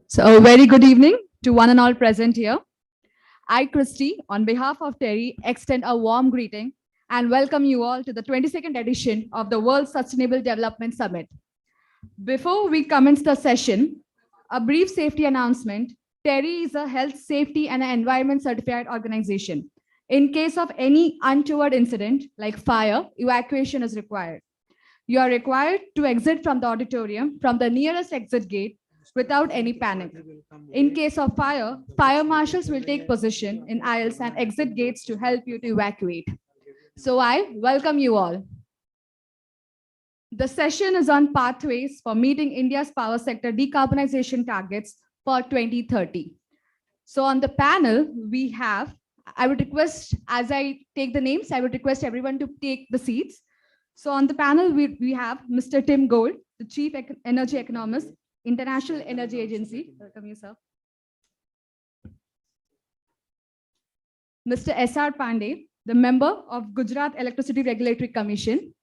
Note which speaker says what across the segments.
Speaker 1: So, a very good evening to one and all present here. I, Christy, on behalf of TERI, extend a warm greeting and welcome you all to the 22nd edition of the World Sustainable Development Summit. Before we commence the session, a brief safety announcement. TERI is a health, safety, and environment certified organization. In case of any untoward incident like fire, evacuation is required. You are required to exit from the auditorium from the nearest exit gate without any panic. In case of fire, fire marshals will take position in aisles and exit gates to help you to evacuate. So I welcome you all. The session is on pathways for meeting India's power sector decarbonization targets for 2030. So on the panel, we have, I would request, as I take the names, I would request everyone to take the seats. So on the panel, we have Mr. Tim Gould, the Chief Energy Economist, International Energy Agency. Welcome you, sir. Mr. S.R. Pandey, the member of Gujarat Electricity Regulatory Commission.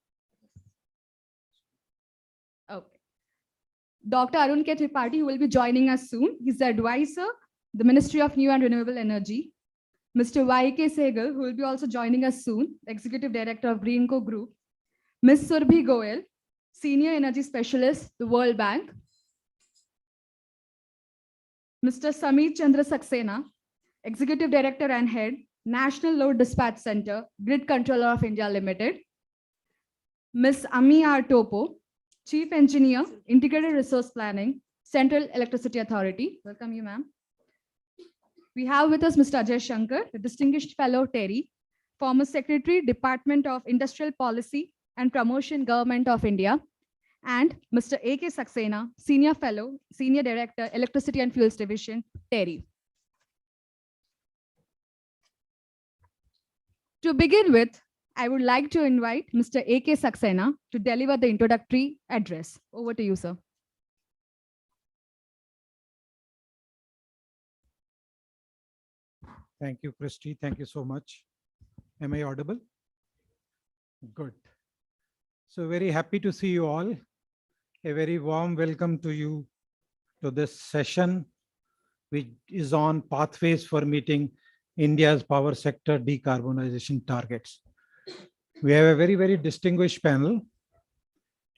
Speaker 1: Okay. Dr. Arun K. Tripathi, who will be joining us soon. He's the advisor, the Ministry of New and Renewable Energy. Mr. Y.K. Sehgal, who will be also joining us soon, Executive Director of Greenco Group. Ms. Surbhi Goel, Senior Energy Specialist, the World Bank. Mr. Sameer Chandra Saxena, Executive Director and Head, National Load Dispatch Center, Grid Controller of India Limited. Ms. Ami R. Topo, Chief Engineer, Integrated Resource Planning, Central Electricity Authority. Welcome you, ma'am. We have with us Mr. Ajay Shankar, the Distinguished Fellow TERI, former Secretary, Department of Industrial Policy and Promotion, Government of India, and Mr. A.K. Saxena, Senior Fellow, Senior Director, Electricity and Fuels Division, TERI. To begin with, I would like to invite Mr. A.K. Saxena to deliver the introductory address. Over to you, sir.
Speaker 2: Thank you, Christy. Thank you so much. Am I audible? Good. So very happy to see you all. A very warm welcome to you to this session, which is on pathways for meeting India's power sector decarbonization targets. We have a very, very distinguished panel,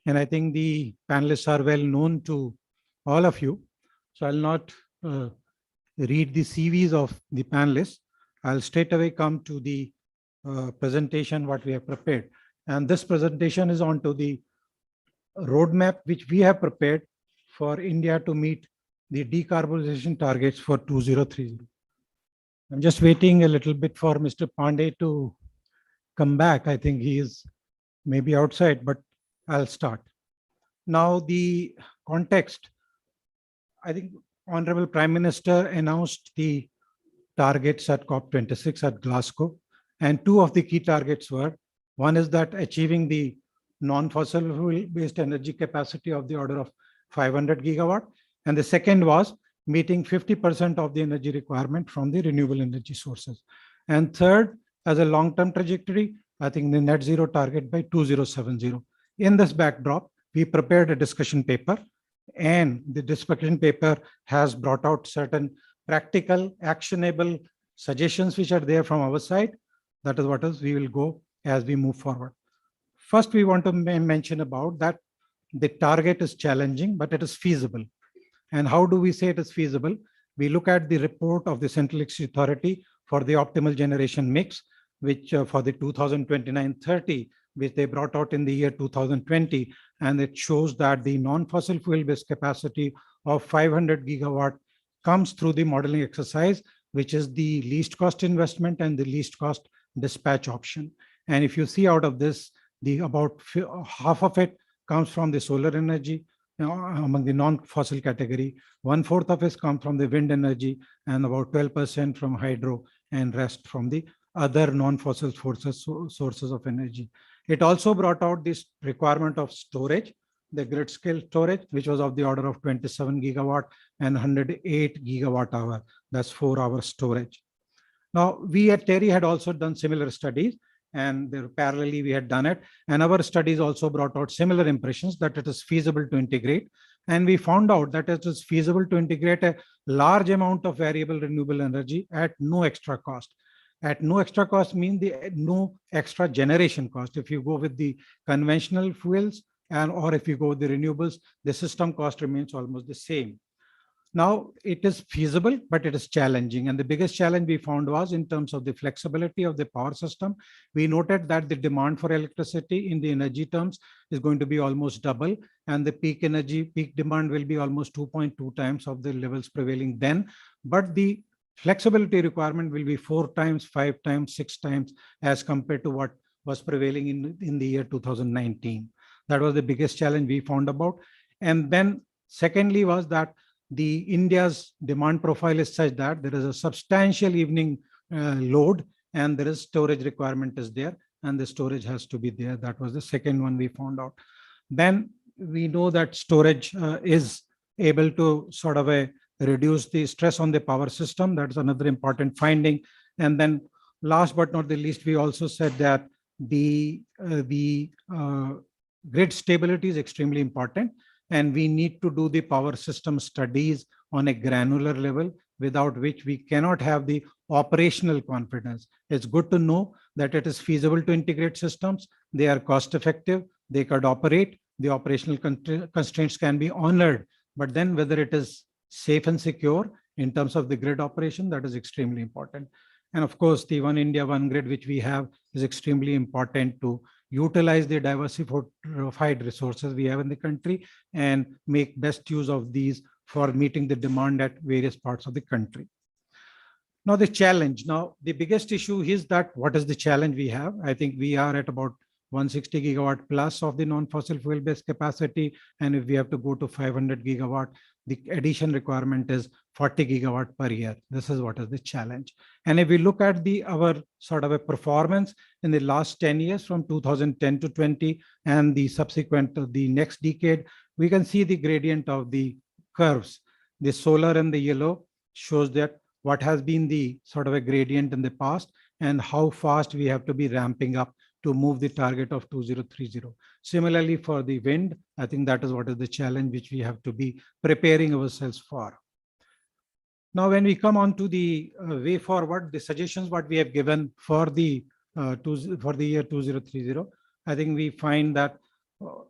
Speaker 2: and I think the panelists are well known to all of you. So I'll not read the CVs of the panelists. I'll straight away come to the presentation, what we have prepared. And this presentation is on to the roadmap which we have prepared for India to meet the decarbonization targets for 2030. I'm just waiting a little bit for Mr. Pandey to come back. I think he is maybe outside, but I'll start. Now the context, I think Honorable Prime Minister announced the targets at COP26 at Glasgow, and two of the key targets were, one is that achieving the non-fossil fuel-based energy capacity of the order of 500 gigawatt, and the second was meeting 50% of the energy requirement from the renewable energy sources. And third, as a long-term trajectory, I think the net zero target by 2070. In this backdrop, we prepared a discussion paper, and the discussion paper has brought out certain practical, actionable suggestions which are there from our side. That is what we will go as we move forward. First, we want to mention about that the target is challenging, but it is feasible. And how do we say it is feasible? We look at the report of the Central Electricity Authority for the optimal generation mix, which for the 2029-30, which they brought out in the year 2020. And it shows that the non-fossil fuel-based capacity of 500 gigawatt comes through the modeling exercise, which is the least cost investment and the least cost dispatch option. And if you see out of this, the about half of it comes from the solar energy, among the non-fossil category. 1/4 of it comes from the wind energy, and about 12% from hydro, and rest from the other non-fossil sources of energy. It also brought out this requirement of storage, the grid scale storage, which was of the order of 27 gigawatt and 108 gigawatt hour. That's 4-hour storage. Now, we at TERI had also done similar studies, and parallelly we had done it. And our studies also brought out similar impressions that it is feasible to integrate. And we found out that it is feasible to integrate a large amount of variable renewable energy at no extra cost. At no extra cost means the no extra generation cost. If you go with the conventional fuels and or if you go with the renewables, the system cost remains almost the same. Now, it is feasible, but it is challenging. And the biggest challenge we found was in terms of the flexibility of the power system. We noted that the demand for electricity in the energy terms is going to be almost double, and the peak demand will be almost 2.2 times of the levels prevailing then. But the flexibility requirement will be 4 times, 5 times, 6 times as compared to what was prevailing in the year 2019. That was the biggest challenge we found about. And then secondly was that the India's demand profile is such that there is a substantial evening load and there is storage requirement is there and the storage has to be there. That was the second one we found out. Then we know that storage is able to sort of reduce the stress on the power system. That's another important finding. And then last but not the least, we also said that the grid stability is extremely important. And we need to do the power system studies on a granular level, without which we cannot have the operational confidence. It's good to know that it is feasible to integrate systems. They are cost effective. They could operate. The operational constraints can be honored. But then whether it is safe and secure in terms of the grid operation, that is extremely important. And of course, the One India, One Grid, which we have, is extremely important to utilize the diversified resources we have in the country and make best use of these for meeting the demand at various parts of the country. Now, the challenge. Now, the biggest issue is that what is the challenge we have? I think we are at about 160 gigawatt plus of the non-fossil fuel-based capacity. And if we have to go to 500 gigawatt, the addition requirement is 40 gigawatt per year. This is what is the challenge. And if we look at our sort of a performance in the last 10 years from 2010 to 20 and the subsequent, the next decade, we can see the gradient of the curves. The solar and the yellow shows that what has been the sort of a gradient in the past and how fast we have to be ramping up to move the target of 2030. Similarly, for the wind, I think that is what is the challenge which we have to be preparing ourselves for. Now, when we come on to the way forward, the suggestions what we have given for the year 2030, I think we find that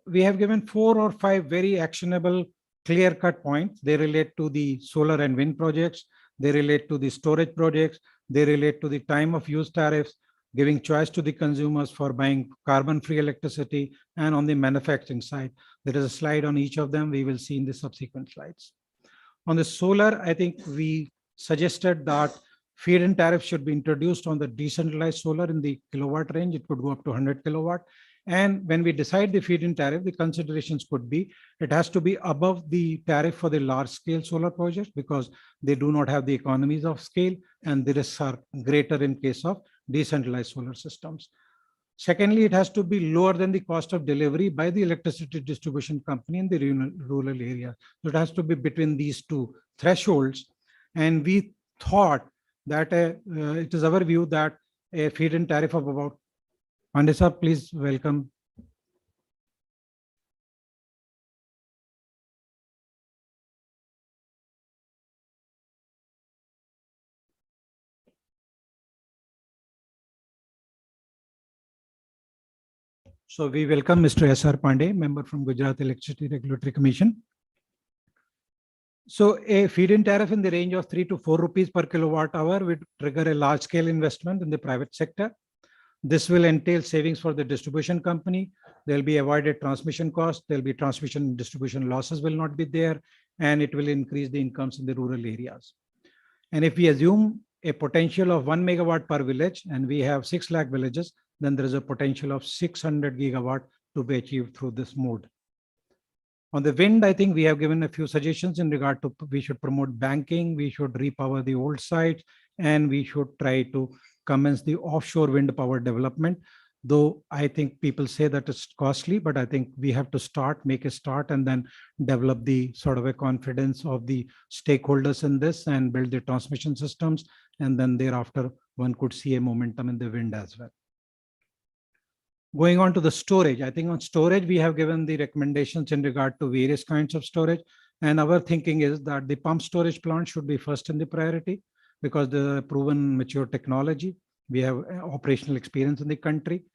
Speaker 2: we have given 4 or 5 very actionable, clear-cut points. They relate to the solar and wind projects. They relate to the storage projects. They relate to the time of use tariffs, giving choice to the consumers for buying carbon-free electricity, and on the manufacturing side. There is a slide on each of them. We will see in the subsequent slides. On the solar, I think we suggested that feed-in tariff should be introduced on the decentralized solar in the kilowatt range. It could go up to 100 kilowatt. And when we decide the feed-in tariff, the considerations could be, it has to be above the tariff for the large-scale solar projects because they do not have the economies of scale and the risks are greater in case of decentralized solar systems. Secondly, it has to be lower than the cost of delivery by the electricity distribution company in the rural area. So it has to be between these two thresholds. And we thought that it is our view that a feed-in tariff of about, Pandesa, please welcome. So we welcome Mr. S.R. Pandey, member from Gujarat Electricity Regulatory Commission. So a feed-in tariff in the range of 3 to 4 rupees per kilowatt hour would trigger a large-scale investment in the private sector. This will entail savings for the distribution company. There'll be avoided transmission costs. There'll be transmission and distribution losses will not be there, and it will increase the incomes in the rural areas. And if we assume a potential of 1 megawatt per village, and we have 6 lakh villages, then there is a potential of 600 gigawatt to be achieved through this mode. On the wind, I think we have given a few suggestions in regard to we should promote banking, we should repower the old sites, and we should try to commence the offshore wind power development. Though I think people say that it's costly, but I think we have to make a start and then develop the sort of a confidence of the stakeholders in this and build the transmission systems. And then thereafter, one could see a momentum in the wind as well. Going on to the storage, I think on storage, we have given the recommendations in regard to various kinds of storage. And our thinking is that the pump storage plant should be first in the priority because the proven mature technology. We have operational experience in the country.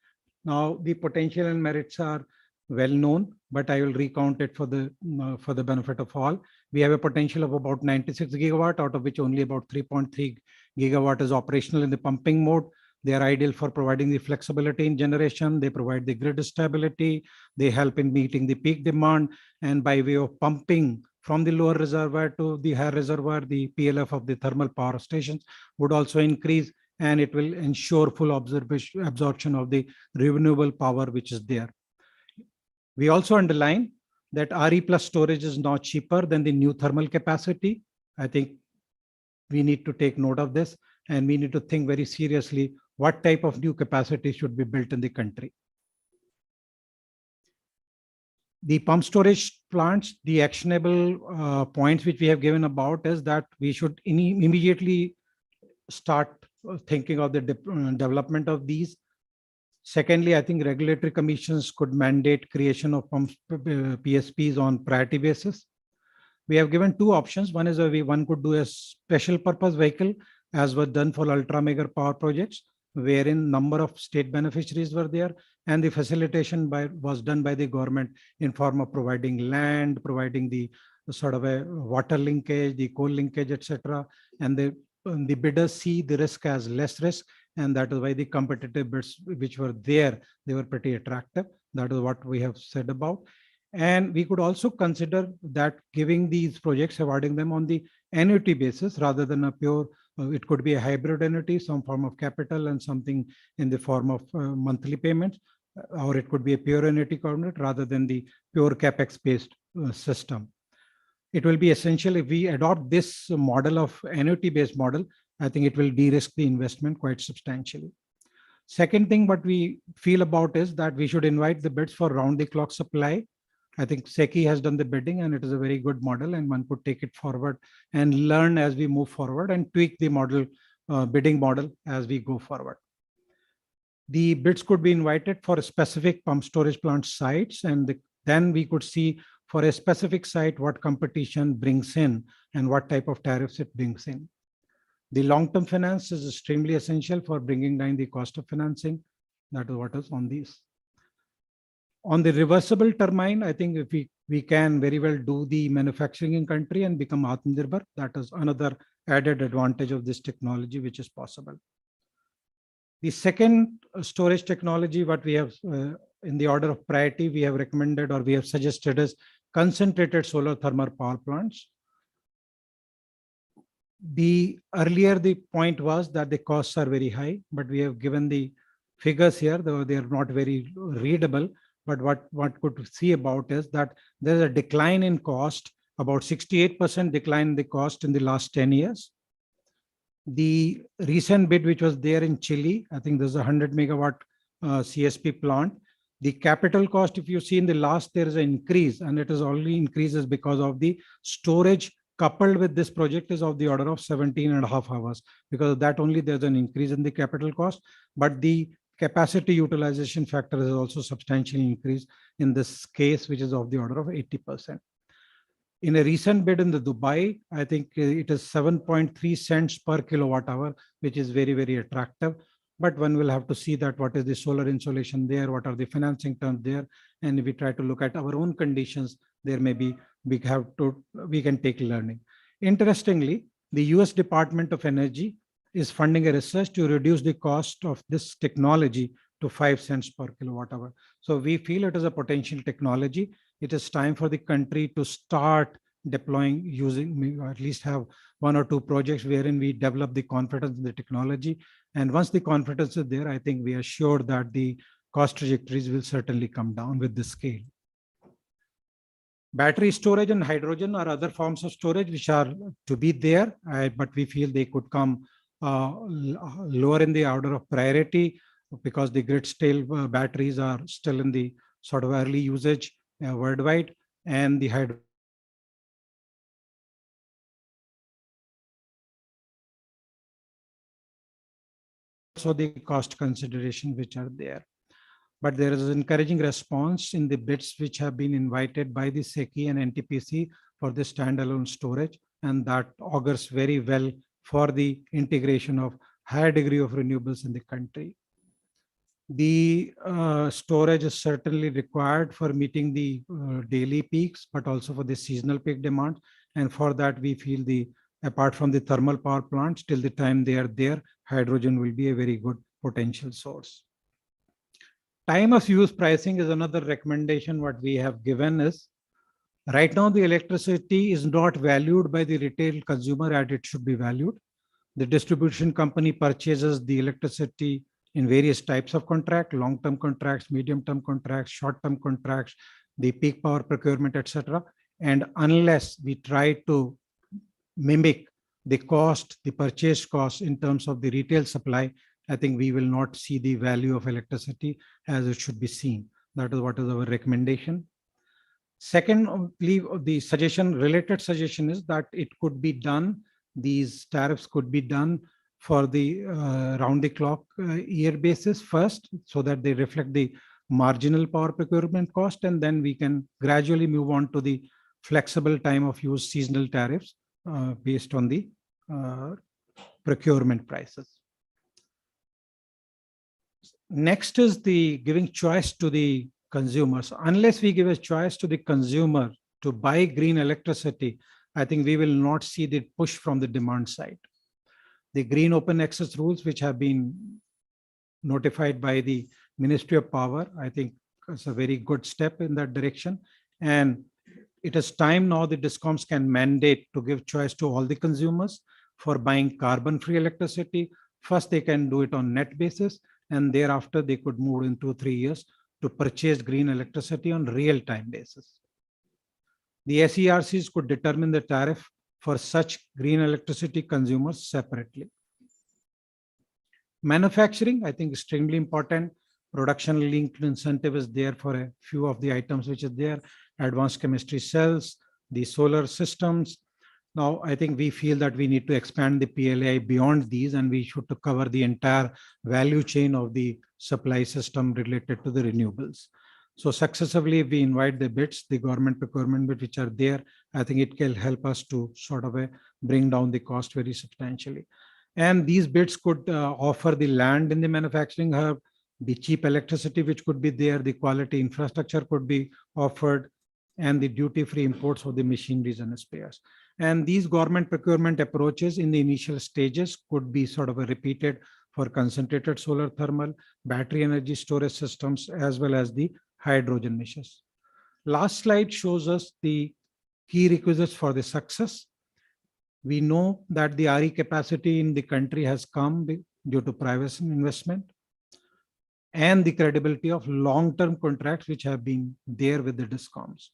Speaker 2: Now, the potential and merits are well known, but I will recount it for the benefit of all. We have a potential of about 96 gigawatt, out of which only about 3.3 gigawatt is operational in the pumping mode. They are ideal for providing the flexibility in generation. They provide the grid stability. They help in meeting the peak demand. And by way of pumping from the lower reservoir to the higher reservoir, the PLF of the thermal power stations would also increase, and it will ensure full absorption of the renewable power which is there. We also underline that RE plus storage is now cheaper than the new thermal capacity. I think we need to take note of this, and we need to think very seriously what type of new capacity should be built in the country. The pump storage plants, the actionable points which we have given about is that we should immediately start thinking of the development of these. Secondly, I think regulatory commissions could mandate creation of PSPs on priority basis. We have given two options. One is one could do a special purpose vehicle, as was done for ultra mega power projects, wherein number of state beneficiaries were there, and the facilitation was done by the government in form of providing land, providing the sort of a water linkage, the coal linkage, etc. And the bidders see the risk as less risk, and that is why the competitive bids which were there, they were pretty attractive. That is what we have said about. And we could also consider that giving these projects, awarding them on the annuity basis rather than a pure, it could be a hybrid annuity, some form of capital and something in the form of monthly payments, or it could be a pure annuity contract rather than the pure capex based system. It will be essential if we adopt this model of annuity based model. I think it will de-risk the investment quite substantially. Second thing, what we feel about is that we should invite the bids for round the clock supply. I think SECI has done the bidding, and it is a very good model, and one could take it forward and learn as we move forward and tweak the model, bidding model as we go forward. The bids could be invited for specific pump storage plant sites, and then we could see for a specific site what competition brings in and what type of tariffs it brings in. The long-term finance is extremely essential for bringing down the cost of financing. That is what is on these. On the reversible turbine, I think if we can very well do the manufacturing in country and become Atmanirbhar, that is another added advantage of this technology, which is possible. The second storage technology, what we have in the order of priority, we have recommended or we have suggested is concentrated solar thermal power plants. Earlier the point was that the costs are very high, but we have given the figures here, though they are not very readable. But what could see about is that there's a decline in cost, about 68% decline in the cost in the last 10 years. The recent bid, which was there in Chile, I think there's a 100 megawatt CSP plant. The capital cost, if you see in the last, there is an increase, and it is only increases because of the storage coupled with this project is of the order of 17.5 hours. Because of that only, there's an increase in the capital cost, but the capacity utilization factor is also substantially increased in this case, which is of the order of 80%. In a recent bid in the Dubai, I think it is 7.3 cents per kilowatt hour, which is very, very attractive. But one will have to see that what is the solar insolation there, what are the financing terms there. And if we try to look at our own conditions, there may be, we can take learning. Interestingly, the US Department of Energy is funding a research to reduce the cost of this technology to 5 cents per kilowatt hour. So we feel it is a potential technology. It is time for the country to start deploying, using, or at least have one or two projects wherein we develop the confidence in the technology. And once the confidence is there, I think we are sure that the cost trajectories will certainly come down with this scale. Battery storage and hydrogen are other forms of storage which are to be there, but we feel they could come lower in the order of priority because the grid scale batteries are still in the sort of early usage worldwide, and the hydrogen also the cost consideration which are there. but there is an encouraging response in the bids which have been invited by the SECI and NTPC for the standalone storage, and that augurs very well for the integration of higher degree of renewables in the country. The storage is certainly required for meeting the daily peaks, but also for the seasonal peak demand. And for that, we feel apart from the thermal power plants, till the time they are there, hydrogen will be a very good potential source. Time of use pricing is another recommendation. What we have given is, right now the electricity is not valued by the retail consumer as it should be valued. The distribution company purchases the electricity in various types of contract, long-term contracts, medium-term contracts, short-term contracts, the peak power procurement, etc. And unless we try to mimic the cost, the purchase cost in terms of the retail supply, I think we will not see the value of electricity as it should be seen. That is what is our recommendation. Secondly, the related suggestion is that it could be done, these tariffs could be done for the round the clock year basis first, so that they reflect the marginal power procurement cost, and then we can gradually move on to the flexible time of use seasonal tariffs based on the procurement prices. Next is the giving choice to the consumers. Unless we give a choice to the consumer to buy green electricity, I think we will not see the push from the demand side. The green open access rules, which have been notified by the Ministry of Power, I think is a very good step in that direction. And it is time now the DISCOMs can mandate to give choice to all the consumers for buying carbon-free electricity. First, they can do it on net basis, and thereafter they could move in 2-3 years to purchase green electricity on real-time basis. The SERCs could determine the tariff for such green electricity consumers separately. Manufacturing, I think, extremely important. Production linked incentive is there for a few of the items which is there. Advanced chemistry cells, the solar systems. Now, I think we feel that we need to expand the PLI beyond these, and we should to cover the entire value chain of the supply system related to the renewables. So successively, we invite the bids, the government procurement bids which are there. I think it can help us to sort of bring down the cost very substantially. And these bids could offer the land in the manufacturing hub, the cheap electricity which could be there, the quality infrastructure could be offered, and the duty-free imports of the machineries and spares. And these government procurement approaches in the initial stages could be sort of repeated for concentrated solar thermal, battery energy storage systems, as well as the hydrogen measures. Last slide shows us the key requisites for the success. We know that the RE capacity in the country has come due to private investment and the credibility of long-term contracts which have been there with the DISCOMs.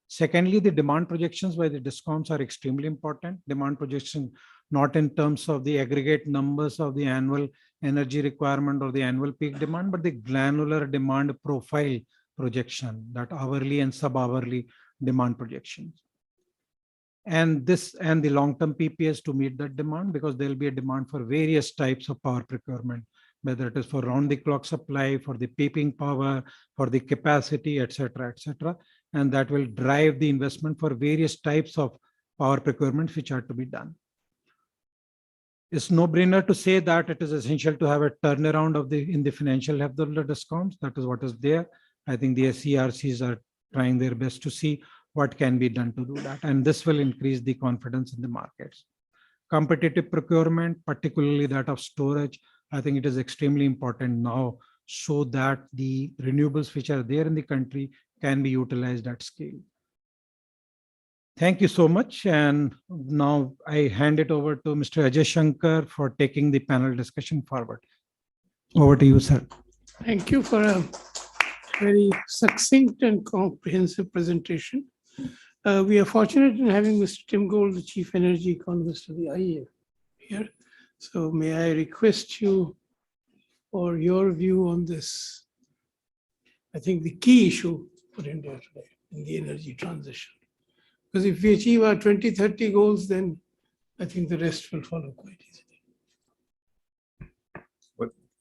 Speaker 2: Secondly, the demand projections by the DISCOMs are extremely important. Demand projection, not in terms of the aggregate numbers of the annual energy requirement or the annual peak demand, but the granular demand profile projection, that hourly and sub-hourly demand projections. And the long-term PPAs to meet that demand, because there will be a demand for various types of power procurement, whether it is for round-the-clock supply, for the peaking power, for the capacity, etc., etc. And that will drive the investment for various types of power procurement which are to be done. It's no-brainer to say that it is essential to have a turnaround in the financial health of the DISCOMs. That is what is there. I think the SERCs are trying their best to see what can be done to do that. And this will increase the confidence in the markets. Competitive procurement, particularly that of storage, I think it is extremely important now so that the renewables which are there in the country can be utilized at scale. Thank you so much. And now I hand it over to Mr. Ajay Shankar for taking the panel discussion forward. Over to you, sir.
Speaker 3: Thank you for a very succinct and comprehensive presentation. We are fortunate in having Mr. Tim Gould, the Chief Energy Economist of the IEA here. So may I request you for your view on this, I think the key issue for India today in the energy transition. Because if we achieve our 2030 goals, then I think the rest will follow quite easily.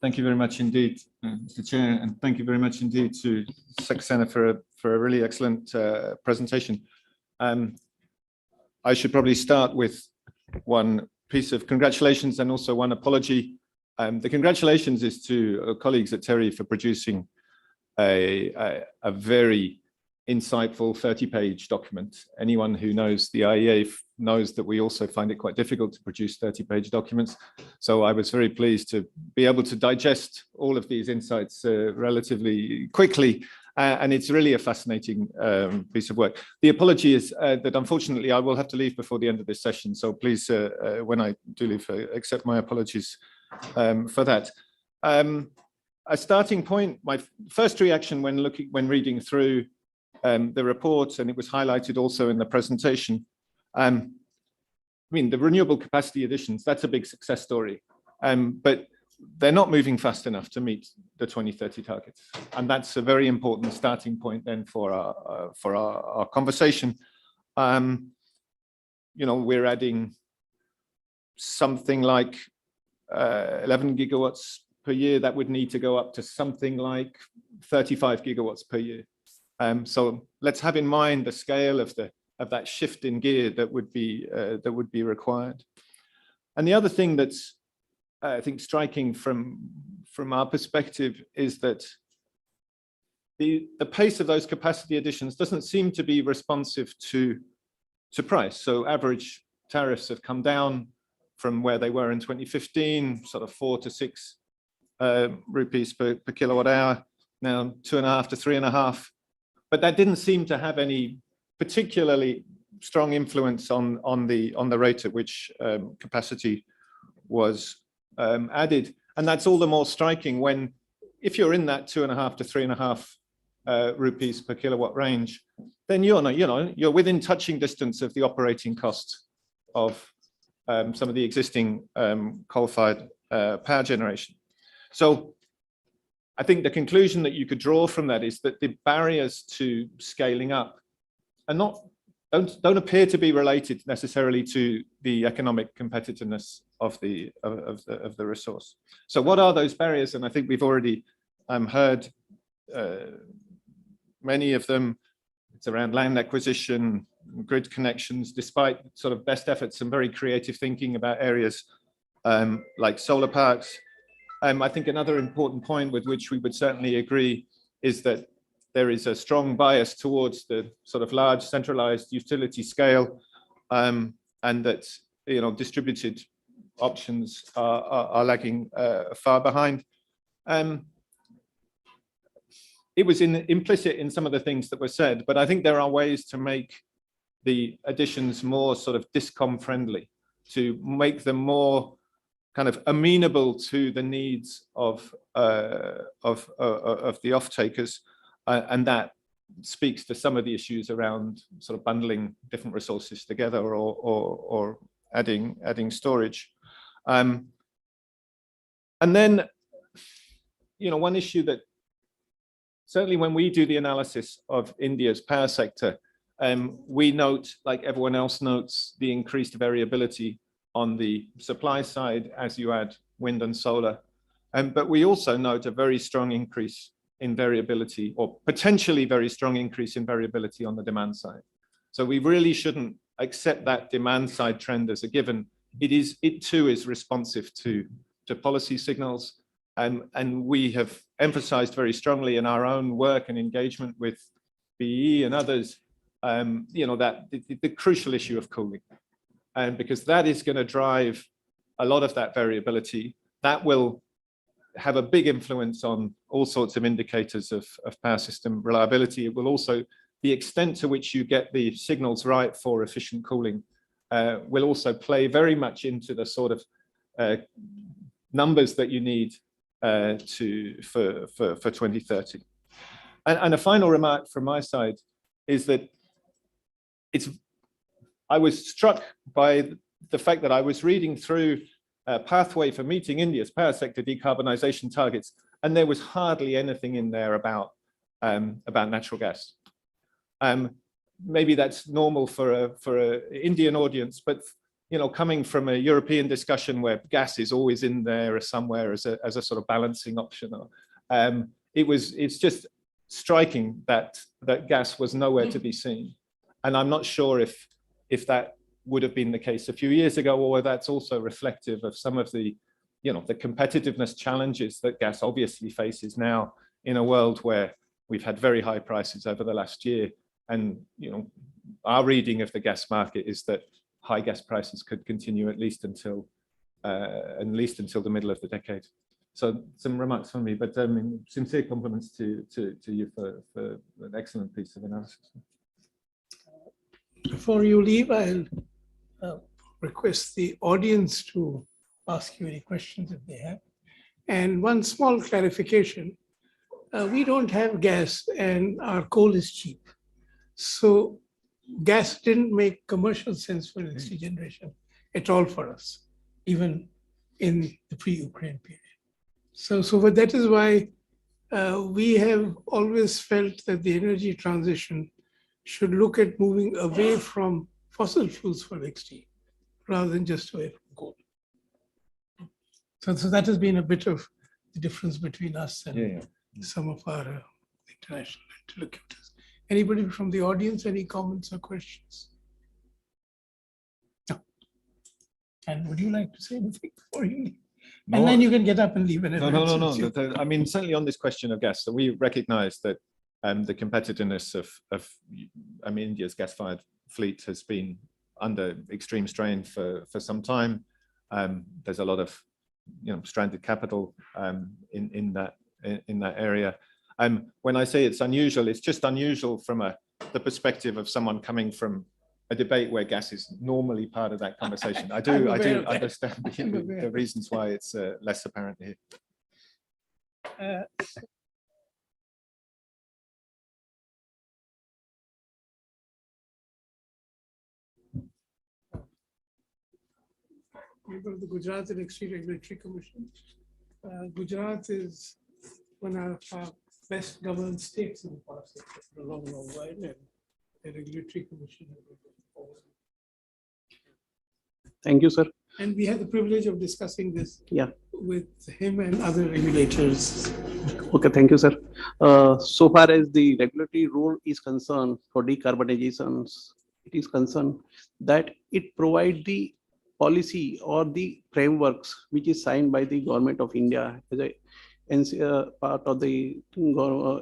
Speaker 4: Thank you very much indeed, Mr. Chair, and thank you very much indeed to Saxena for a really excellent presentation. I should probably start with one piece of congratulations and also one apology. The congratulations is to colleagues at TERI for producing a very insightful 30-page document. Anyone who knows the IEA knows that we also find it quite difficult to produce 30-page documents. So I was very pleased to be able to digest all of these insights relatively quickly. And it's really a fascinating piece of work. The apology is that unfortunately I will have to leave before the end of this session. So please, when I do leave, accept my apologies for that. A starting point, my first reaction when reading through the report, and it was highlighted also in the presentation. I mean, the renewable capacity additions, that's a big success story, but they're not moving fast enough to meet the 2030 targets. And that's a very important starting point then for our conversation. You know, we're adding something like 11 gigawatts per year. That would need to go up to something like 35 gigawatts per year. So let's have in mind the scale of that shift in gear that would be required. And the other thing that's I think striking from our perspective is that the pace of those capacity additions doesn't seem to be responsive to price. So average tariffs have come down from where they were in 2015, sort of 4 to 6 rupees per kilowatt hour, now 2.5 to 3.5. But that didn't seem to have any particularly strong influence on the rate at which capacity was added. And that's all the more striking when, if you're in that 2.5 to 3.5 rupees per kilowatt range, then you're within touching distance of the operating cost of some of the existing coal-fired power generation. So I think the conclusion that you could draw from that is that the barriers to scaling up are don't appear to be related necessarily to the economic competitiveness of the resource. So what are those barriers? And I think we've already heard many of them. It's around land acquisition, grid connections, despite sort of best efforts and very creative thinking about areas like solar parks. I think another important point with which we would certainly agree is that there is a strong bias towards the sort of large centralized utility scale, and that distributed options are lagging far behind. It was implicit in some of the things that were said, but I think there are ways to make the additions more sort of discom friendly, to make them more kind of amenable to the needs of the off-takers, and that speaks to some of the issues around sort of bundling different resources together or adding storage. And then, one issue that certainly when we do the analysis of India's power sector, we note, like everyone else notes, the increased variability on the supply side as you add wind and solar. But we also note a very strong increase in variability, or potentially very strong increase in variability on the demand side. So we really shouldn't accept that demand side trend as a given. It too is responsive to policy signals. And we have emphasized very strongly in our own work and engagement with BE and others, that the crucial issue of cooling. And because that is going to drive a lot of that variability, that will have a big influence on all sorts of indicators of power system reliability. It will also, the extent to which you get the signals right for efficient cooling will also play very much into the sort of numbers that you need for 2030. And a final remark from my side is that I was struck by the fact that I was reading through a pathway for meeting India's power sector decarbonisation targets, and there was hardly anything in there about natural gas. Maybe that's normal for a Indian audience, but coming from a European discussion where gas is always in there somewhere as a sort of balancing option, it's just striking that gas was nowhere to be seen. And I'm not sure if that would have been the case a few years ago, or that's also reflective of some of the, the competitiveness challenges that gas obviously faces now in a world where we've had very high prices over the last year. And, our reading of the gas market is that high gas prices could continue at least until the middle of the decade. So some remarks from me, but sincere compliments to you for an excellent piece of analysis.
Speaker 3: Before you leave, I'll request the audience to ask you any questions if they have. And one small clarification, we don't have gas and our coal is cheap. So gas didn't make commercial sense for electricity generation at all for us, even in the pre-Ukraine period. So that is why we have always felt that the energy transition should look at moving away from fossil fuels for electricity rather than just away from coal. So that has been a bit of the difference between us and some of our international interlocutors. Anybody from the audience, any comments or questions? No. And would you like to say anything before you leave? No. And then you can get up and leave.
Speaker 4: No. I mean, certainly on this question of gas, so we recognize that the competitiveness of India's gas-fired fleet has been under extreme strain for some time. There's a lot of stranded capital in that area. When I say it's unusual, it's just unusual from the perspective of someone coming from a debate where gas is normally part of that conversation. I do understand the reasons why it's less apparent here.
Speaker 3: Member of the Gujarat Electricity Regulatory Commission. Gujarat is one of our best governed states in the power sector for a long while, and the Regulatory Commission has been forward.
Speaker 5: Thank you, sir.
Speaker 3: And we had the privilege of discussing this with him and other regulators.
Speaker 5: Okay, thank you, sir. So far as the regulatory role is concerned for decarbonization, it is concerned that it provides the policy or the frameworks which is signed by the government of India as a part of the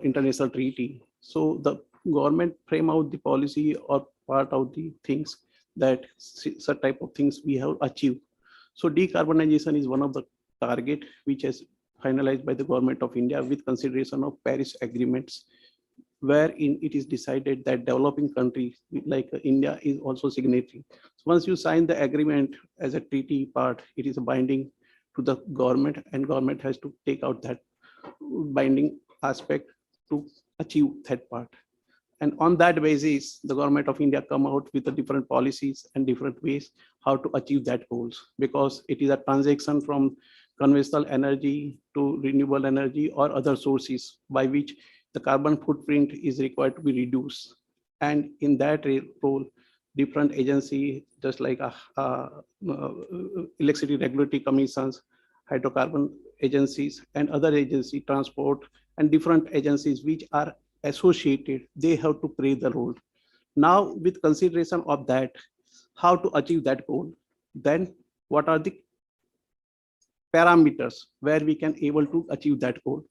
Speaker 5: international treaty. So the government frame out the policy or part of the things that such type of things we have achieved. So decarbonization is one of the target which is finalized by the government of India with consideration of Paris agreements, wherein it is decided that developing countries like India is also signatory. So once you sign the agreement as a treaty part, it is binding to the government, and government has to take out that binding aspect to achieve that part. And on that basis, the government of India come out with the different policies and different ways how to achieve that goals, because it is a transition from conventional energy to renewable energy or other sources by which the carbon footprint is required to be reduced. And in that role, different agencies, just like electricity regulatory commissions, hydrocarbon agencies, and other agencies, transport, and different agencies which are associated, they have to play the role. Now, with consideration of that, how to achieve that goal, then what are the parameters where we can able to achieve that goal?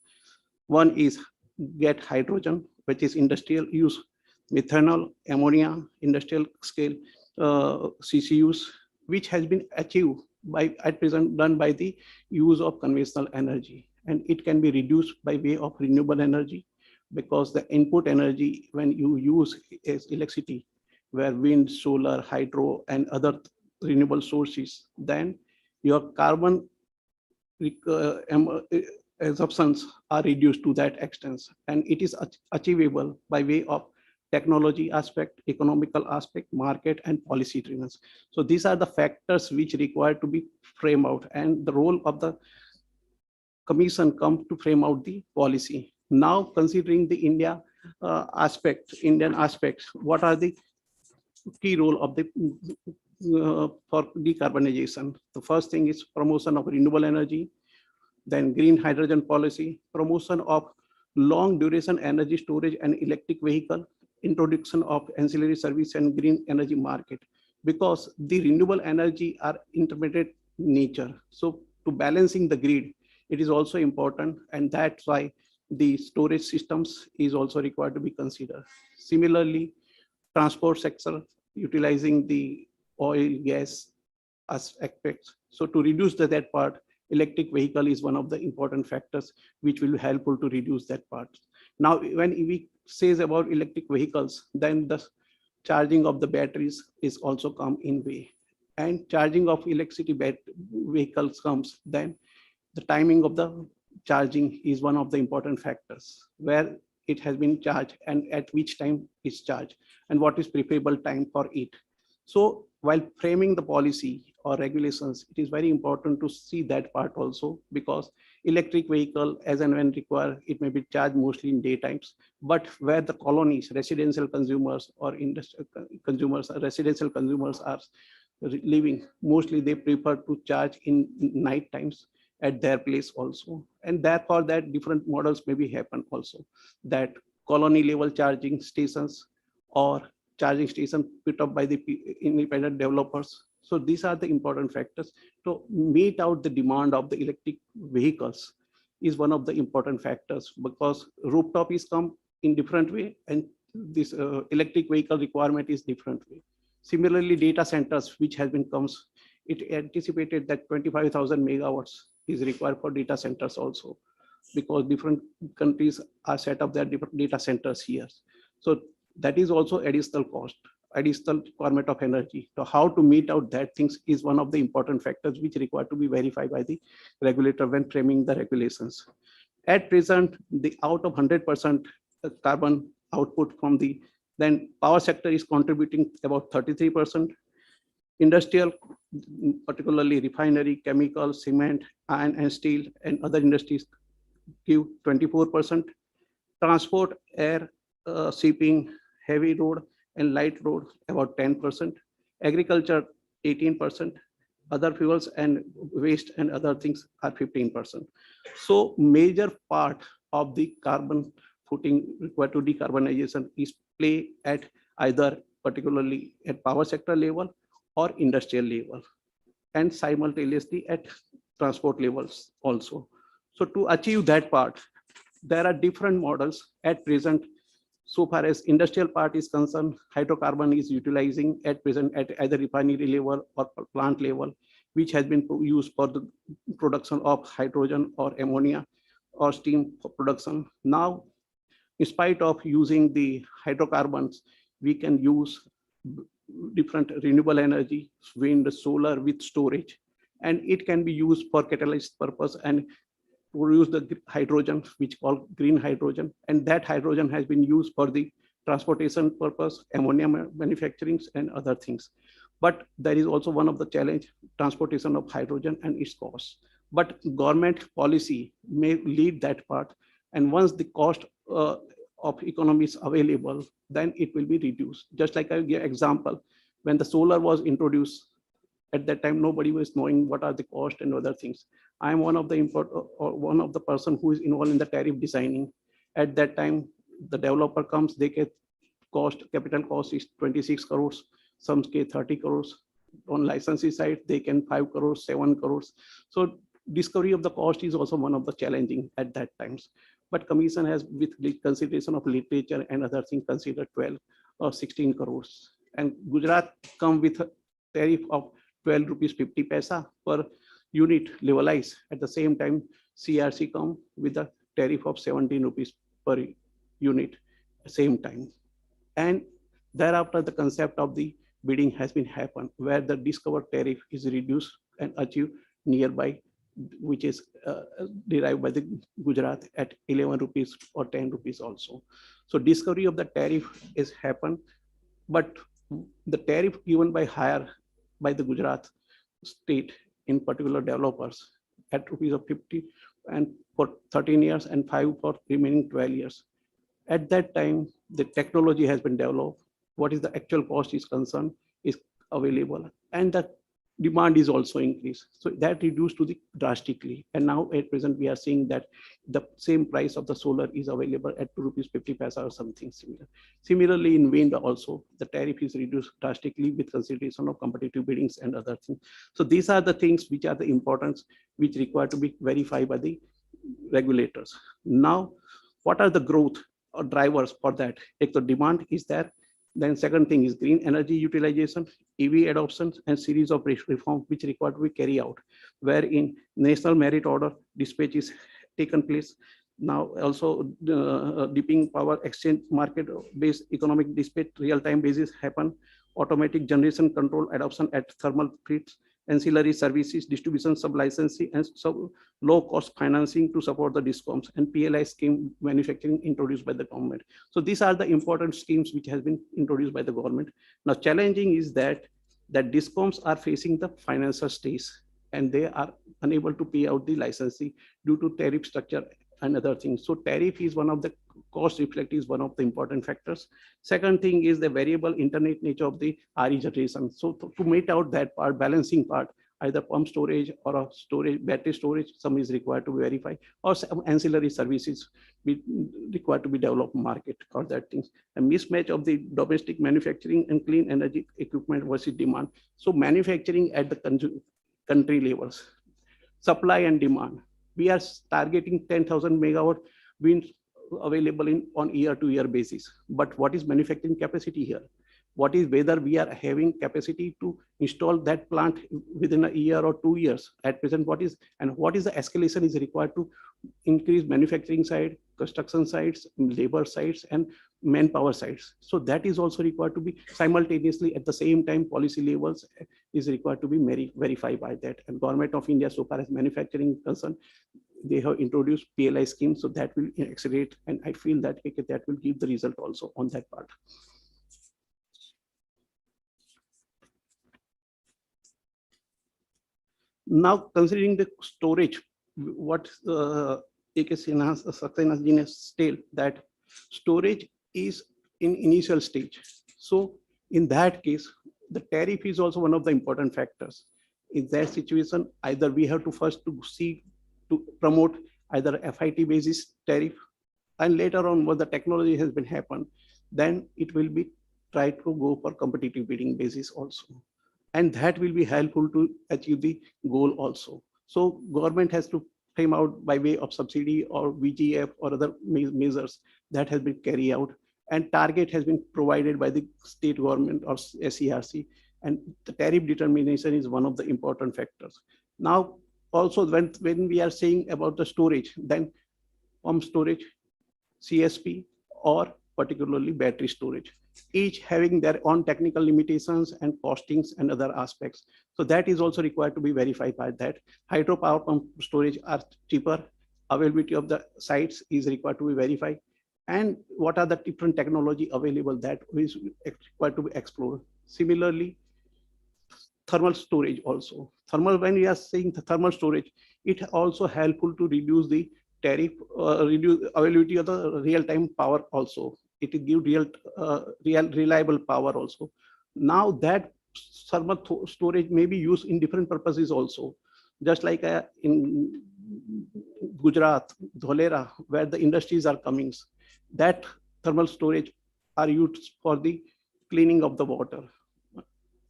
Speaker 5: One is get hydrogen, which is industrial use, methanol, ammonia, industrial scale CCUs, which has been achieved by at present done by the use of conventional energy, and it can be reduced by way of renewable energy, because the input energy when you use is electricity, where wind, solar, hydro, and other renewable sources, then your carbon assumptions are reduced to that extent, and it is achievable by way of technology aspect, economical aspect, market, and policy driven. So these are the factors which require to be framed out, and the role of the commission come to frame out the policy. Now, considering the Indian aspects, what are the key role of the for decarbonization. The first thing is promotion of renewable energy, then green hydrogen policy, promotion of long duration energy storage and electric vehicle, introduction of ancillary service and green energy market, because the renewable energy are intermittent nature. So to balancing the grid, it is also important, and that's why the storage systems is also required to be considered. Similarly, transport sector utilizing the oil, gas aspects. So to reduce that part, electric vehicle is one of the important factors which will be helpful to reduce that part. Now, when we says about electric vehicles, then the charging of the batteries is also come in way. And charging of electricity vehicles comes, then the timing of the charging is one of the important factors, where it has been charged and at which time it's charged and what is preferable time for it. So while framing the policy or regulations, it is very important to see that part also, because electric vehicle as and when required, it may be charged mostly in daytimes, but where the colonies, residential consumers or industrial consumers, residential consumers are living, mostly they prefer to charge in night times at their place also. And therefore that different models may be happen also, that colony level charging stations or charging station put up by the independent developers. So these are the important factors to meet out the demand of the electric vehicles is one of the important factors, because rooftop is come in different way and this electric vehicle requirement is different way. Similarly, data centers, which has been comes, it anticipated that 25,000 megawatts is required for data centers also, because different countries are set up their different data centers here. So that is also additional cost, additional requirement of energy. So how to meet out that things is one of the important factors which require to be verified by the regulator when framing the regulations. At present, the out of 100% carbon output from the, then power sector is contributing about 33%. Industrial, particularly refinery, chemical, cement, iron and steel, and other industries give 24%. Transport, air, shipping, heavy road and light road about 10%. Agriculture 18%. Other fuels and waste and other things are 15%. So major part of the carbon footing required to decarbonization is play at either particularly at power sector level or industrial level, and simultaneously at transport levels also. So to achieve that part, there are different models at present. So far as industrial part is concerned, hydrocarbon is utilizing at present at either refinery level or plant level, which has been used for the production of hydrogen or ammonia or steam production. Now, in spite of using the hydrocarbons, we can use different renewable energy, wind, solar with storage, and it can be used for catalyst purpose and produce the hydrogen, which called green hydrogen, and that hydrogen has been used for the transportation purpose, ammonia manufacturing and other things. But there is also one of the challenge, transportation of hydrogen and its cost. But government policy may lead that part, and once the cost of economies available, then it will be reduced. Just like I give example, when the solar was introduced, at that time nobody was knowing what are the cost and other things. I am one of the person who is involved in the tariff designing. At that time, the developer comes, they get cost, capital cost is 26 crores, some get 30 crores. On licensing side, they can 5 crores, 7 crores. So discovery of the cost is also one of the challenging at that times. But commission has, with the consideration of literature and other things, considered 12 or 16 crores. And Gujarat come with a tariff of 12 rupees 50 paisa per unit levelized. At the same time, CRC come with a tariff of 17 rupees per unit same time. And thereafter, the concept of the bidding has been happened, where the discovered tariff is reduced and achieved nearby, which is derived by the Gujarat at 11 rupees or 10 rupees also. So discovery of the tariff is happened, but the tariff given by higher by the Gujarat state, in particular developers, at rupees of 50 and for 13 years and 5 for remaining 12 years. At that time, the technology has been developed. What is the actual cost is concerned is available, and the demand is also increased. So that reduced to the drastically. And now at present, we are seeing that the same price of the solar is available at 2 rupees 50 paisa or something similar. Similarly, in wind also, the tariff is reduced drastically with consideration of competitive biddings and other things. So these are the things which are the importance, which require to be verified by the regulators. Now, what are the growth or drivers for that? If the demand is there, then second thing is green energy utilization, EV adoption, and series of reform which require to be carried out, wherein national merit order dispatch is taken place. Now also deeping power exchange market based economic dispatch real-time basis happen, automatic generation control adoption at thermal fleets, ancillary services, distribution sub-licensing, and low-cost financing to support the DISCOMs, and PLI scheme manufacturing introduced by the government. So these are the important schemes which has been introduced by the government. Now, challenging is that DISCOMs are facing the financial stage, and they are unable to pay out the licensing due to tariff structure and other things. So tariff is one of the cost reflect is one of the important factors. Second thing is the variable internet nature of the RE generation. So to meet out that part, balancing part, either pump storage or a storage, battery storage, some is required to be verified, or some ancillary services be required to be developed market or that things. A mismatch of the domestic manufacturing and clean energy equipment versus demand. So manufacturing at the country levels, supply and demand. We are targeting 10,000 megawatt wind available on year-to-year basis. But what is manufacturing capacity here? What is whether we are having capacity to install that plant within a year or 2 years? At present, what is the escalation is required to increase manufacturing side, construction sites, labor sites, and manpower sites. So that is also required to be simultaneously at the same time policy levels is required to be verified by that. And Government of India, so far as manufacturing is concerned, they have introduced PLI scheme, so that will accelerate, and I feel that that will give the result also on that part. Now, considering the storage, what A.K. Saxena ji has stated that storage is in initial stage. So in that case, the tariff is also one of the important factors. In that situation, either we have to first to promote either FIT basis tariff, and later on when the technology has been happened, then it will be tried to go for competitive bidding basis also. And that will be helpful to achieve the goal also. So government has to frame out by way of subsidy or VGF or other measures that has been carried out, and target has been provided by the state government or SERC, and the tariff determination is one of the important factors. Now, also when we are saying about the storage, then pump storage, CSP, or particularly battery storage, each having their own technical limitations and costings and other aspects. So that is also required to be verified by that. Hydropower pump storage are cheaper. Availability of the sites is required to be verified. And what are the different technology available that is required to be explored. Similarly, thermal storage also. When we are saying the thermal storage, it also helpful to reduce the tariff, reduce availability of the real-time power also. It will give reliable power also. Now that thermal storage may be used in different purposes also. Just like in Gujarat, Dholera, where the industries are coming, that thermal storage are used for the cleaning of the water,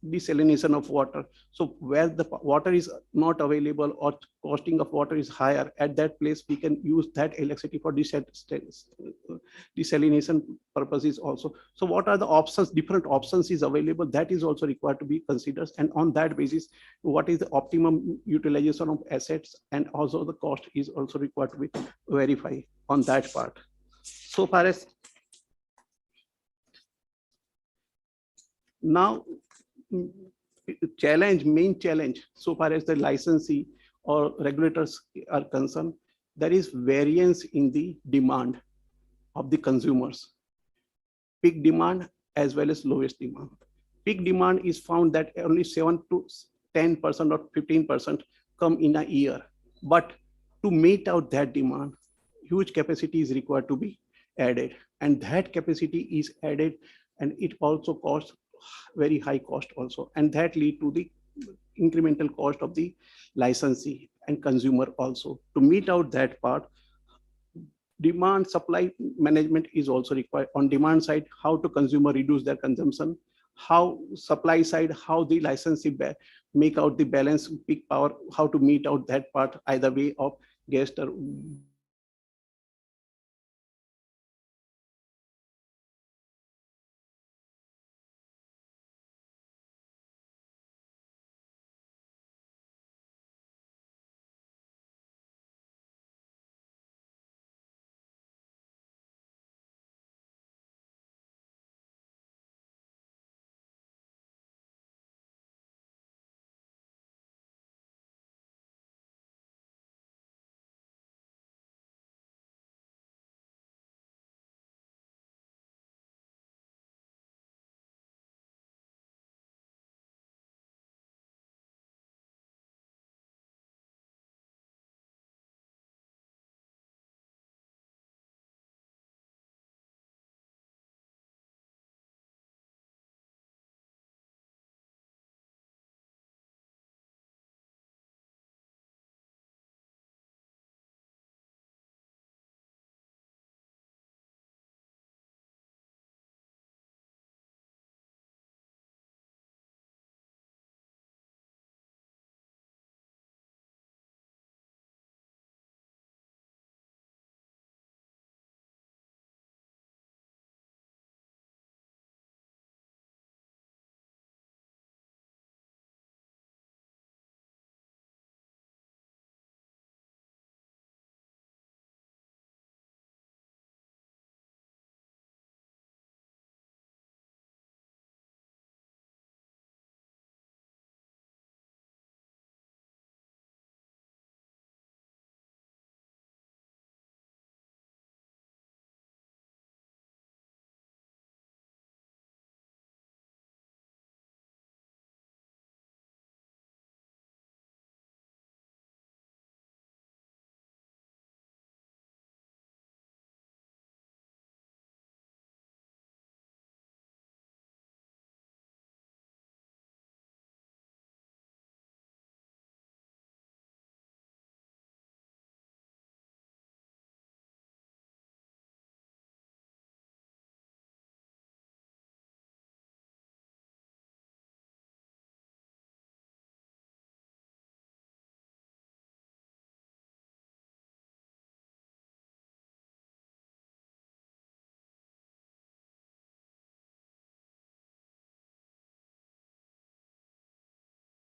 Speaker 5: desalination of water. So where the water is not available or costing of water is higher, at that place we can use that electricity for desalination purposes also. So what are the options, different options is available, that is also required to be considered. And on that basis, what is the optimum utilization of assets, and also the cost is also required to be verified on that part. So far as now, main challenge so far as the licensee or regulators are concerned, there is variance in the demand of the consumers, peak demand as well as lowest demand. Peak demand is found that only 7 to 10% or 15% come in a year, but to meet out that demand, huge capacity is required to be added, and that capacity is added, and it also costs very high cost also, and that lead to the incremental cost of the licensee and consumer also. To meet out that part, demand supply management is also required. On demand side, how to consumer reduce their consumption, how supply side, how the licensee make out the balance peak power, how to meet out that part, either way of guest or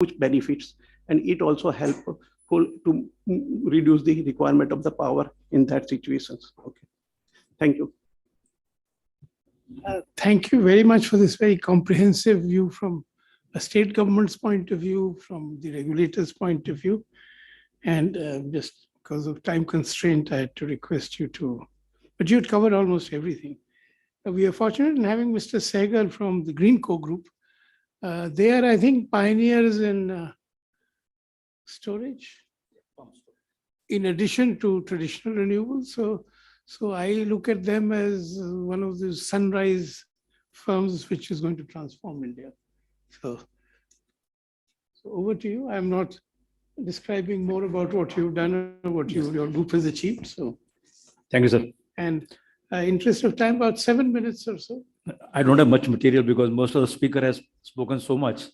Speaker 5: huge benefits, and it also helpful to reduce the requirement of the power in that situations. Okay, thank you.
Speaker 3: Thank you very much for this very comprehensive view from a state government's point of view, from the regulator's point of view. And just because of time constraint, I had to request you to, but you had covered almost everything. We are fortunate in having Mr. Sehgal from the Green Co Group. They are, I think, pioneers in storage, in addition to traditional renewables. So I look at them as one of the sunrise firms which is going to transform India. So over to you. I'm not describing more about what you've done or what your group has achieved. So
Speaker 6: thank you, sir.
Speaker 3: And interest of time, about 7 minutes or so.
Speaker 6: I don't have much material because most of the speaker has spoken so much,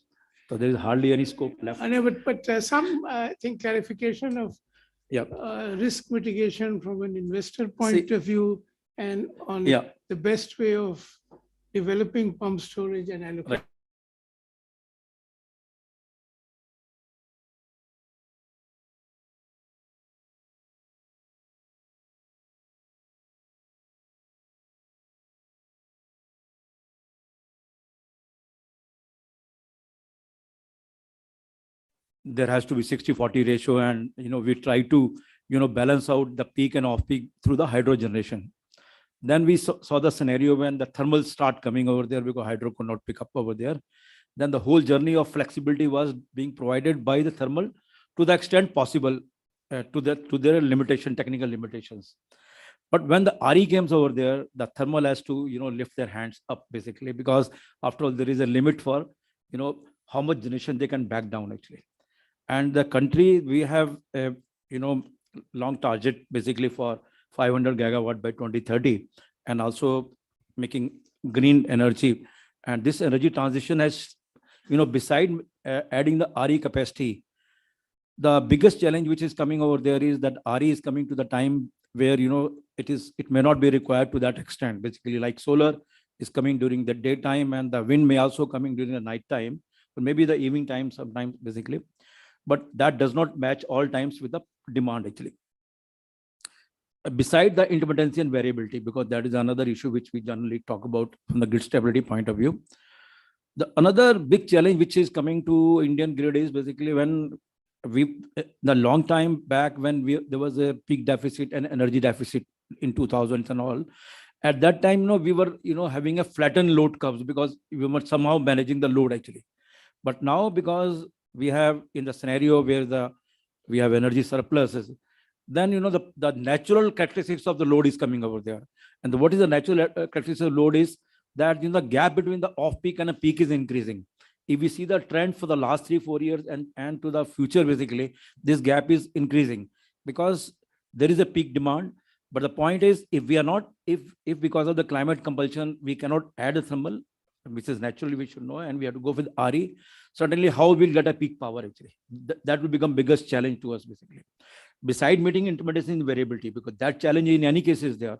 Speaker 6: so there is hardly any scope left.
Speaker 3: I know, but some, I think, clarification of risk mitigation from an investor point of view, and on the best way of developing pump storage and allocation.
Speaker 6: Right. There has to be 60-40 ratio, and we try to balance out the peak and off peak through the hydro generation. Then we saw the scenario when the thermals start coming over there because hydro could not pick up over there. Then the whole journey of flexibility was being provided by the thermal to the extent possible to their limitation, technical limitations. But when the RE comes over there, the thermal has to, lift their hands up basically, because after all, there is a limit for, how much generation they can back down actually. And the country, we have a, long target basically for 500 gigawatt by 2030, and also making green energy. And this energy transition has, beside adding the RE capacity, the biggest challenge which is coming over there is that RE is coming to the time where, it may not be required to that extent. Basically, like solar is coming during the daytime, and the wind may also coming during the night time, or maybe the evening time sometimes basically. But that does not match all times with the demand actually. Beside the intermittency and variability, because that is another issue which we generally talk about from the grid stability point of view. The another big challenge which is coming to Indian grid is basically when the long time back when there was a peak deficit and energy deficit in 2000s and all. At that time, we were, having a flattened load curves because we were somehow managing the load actually. But now, because we have in the scenario where we have energy surpluses, then, the natural characteristics of the load is coming over there. And what is the natural characteristics of load is that, the gap between the off peak and a peak is increasing. If we see the trend for the last 3-4 years and to the future, basically, this gap is increasing because there is a peak demand. But the point is, if we are not, if because of the climate compulsion, we cannot add a thermal, which is naturally we should know, and we have to go with RE, certainly how we'll get a peak power actually. That will become biggest challenge to us basically. Beside meeting intermittency and variability, because that challenge in any case is there,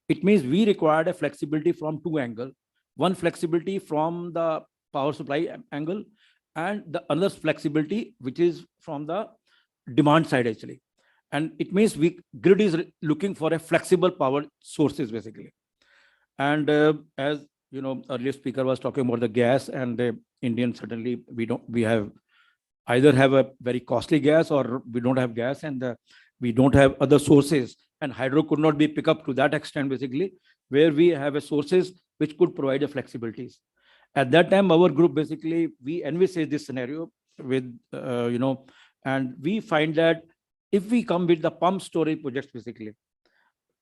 Speaker 6: it means we required a flexibility from two angles. One, flexibility from the power supply angle, and the other flexibility which is from the demand side actually. And it means grid is looking for a flexible power sources basically. And as earlier speaker was talking about the gas, and the Indian, certainly we have either have a very costly gas or we don't have gas, and we don't have other sources, and hydro could not be picked up to that extent basically, where we have a sources which could provide the flexibilities. At that time, our group basically, we envisage this scenario with, and we find that if we come with the pump storage projects basically,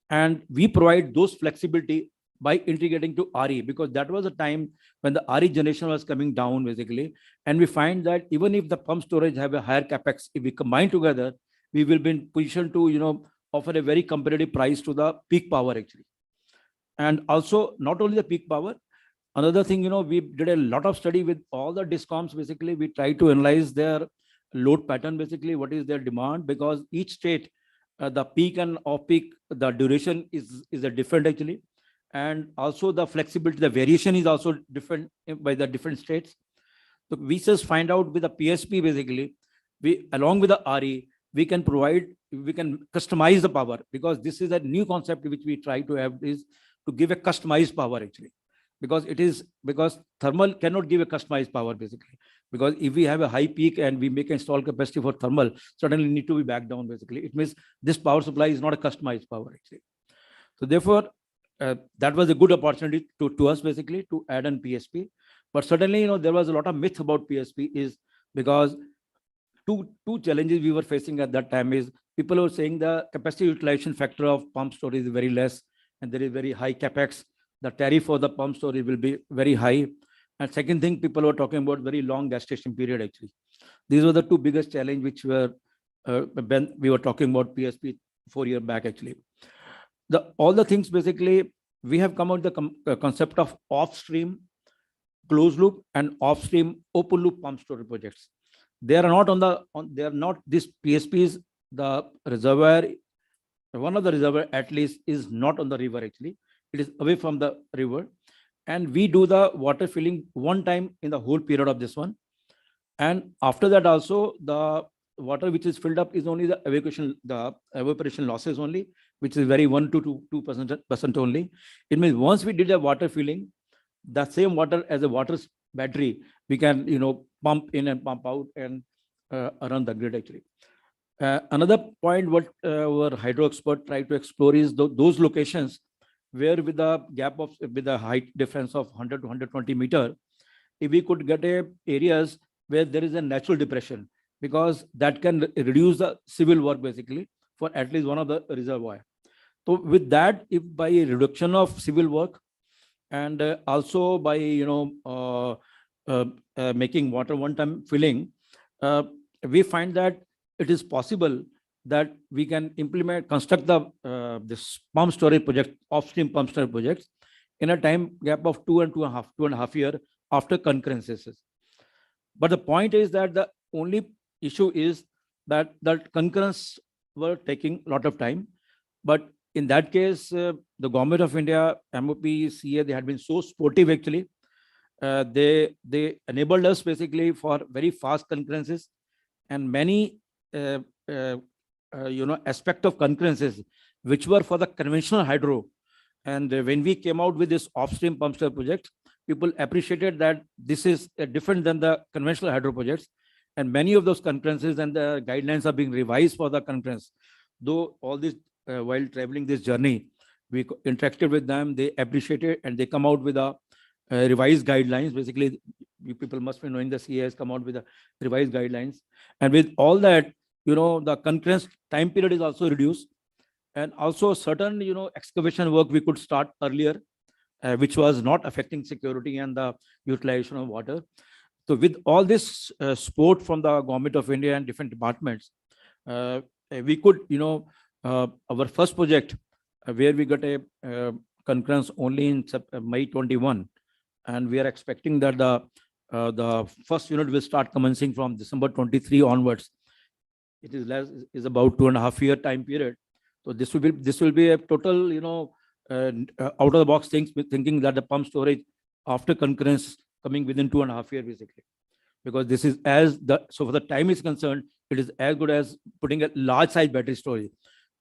Speaker 6: and we provide those flexibility by integrating to RE, because that was a time when the RE generation was coming down basically. And we find that even if the pump storage have a higher capex, if we combine together, we will be in position to, offer a very competitive price to the peak power actually. And also not only the peak power, another thing, we did a lot of study with all the discoms basically. We try to analyze their load pattern basically, what is their demand, because each state, the peak and off peak, the duration is a different actually. And also the flexibility, the variation is also different by the different states. So we just find out with the PSP basically, along with the RE, we can customize the power, because this is a new concept which we try to have, is to give a customized power actually. Because thermal cannot give a customized power basically, because if we have a high peak and we make install capacity for thermal, suddenly need to be back down basically. It means this power supply is not a customized power actually. So therefore, that was a good opportunity to us basically to add an PSP. But certainly, there was a lot of myth about PSP, is because two challenges we were facing at that time is people were saying the capacity utilization factor of pump storage is very less, and there is very high capex. The tariff for the pump storage will be very high. And second thing, people were talking about very long gestation period actually. These were the two biggest challenge which were when we were talking about PSP 4 years back actually. All the things basically, we have come out the concept of off-stream closed loop and off-stream open loop pump storage projects. They are not this PSPs, the reservoir, one of the reservoir at least is not on the river actually. It is away from the river. And we do the water filling one time in the whole period of this one. And after that also, the water which is filled up is only the evaporation losses only, which is very 1 to 2% only. It means once we did a water filling, the same water as a water battery, we can pump in and pump out and run the grid actually. Another point what our hydro expert tried to explore is those locations where with the height difference of 100 to 120 meter, if we could get areas where there is a natural depression, because that can reduce the civil work basically for at least one of the reservoir. So with that, if by a reduction of civil work and also by making water one-time filling, we find that it is possible that we can construct the this pump storage project, upstream pump storage projects, in a time gap of 2.5 year after concurrences. But the point is that the only issue is that concurrence were taking a lot of time. But in that case, the government of India, MOP, CA, they had been so sportive actually. They enabled us basically for very fast concurrences, and many aspect of concurrences which were for the conventional hydro. And when we came out with this upstream pump storage project, people appreciated that this is different than the conventional hydro projects. And many of those concurrences and the guidelines are being revised for the concurrence. Though all this, while traveling this journey, we interacted with them, they appreciated, and they come out with a revised guidelines. Basically, you people must be knowing the CA has come out with a revised guidelines. And with all that, the concurrence time period is also reduced. And also certain, excavation work we could start earlier, which was not affecting security and the utilization of water. So with all this support from the government of India and different departments, we could, our first project where we got a concurrence only in May 21, and we are expecting that the first unit will start commencing from December 23 onwards. It is about 2.5 year time period. So this will be a total, out of the box thinking that the pump storage after concurrence coming within 2.5 years basically, because this is so for the time is concerned, it is as good as putting a large size battery storage.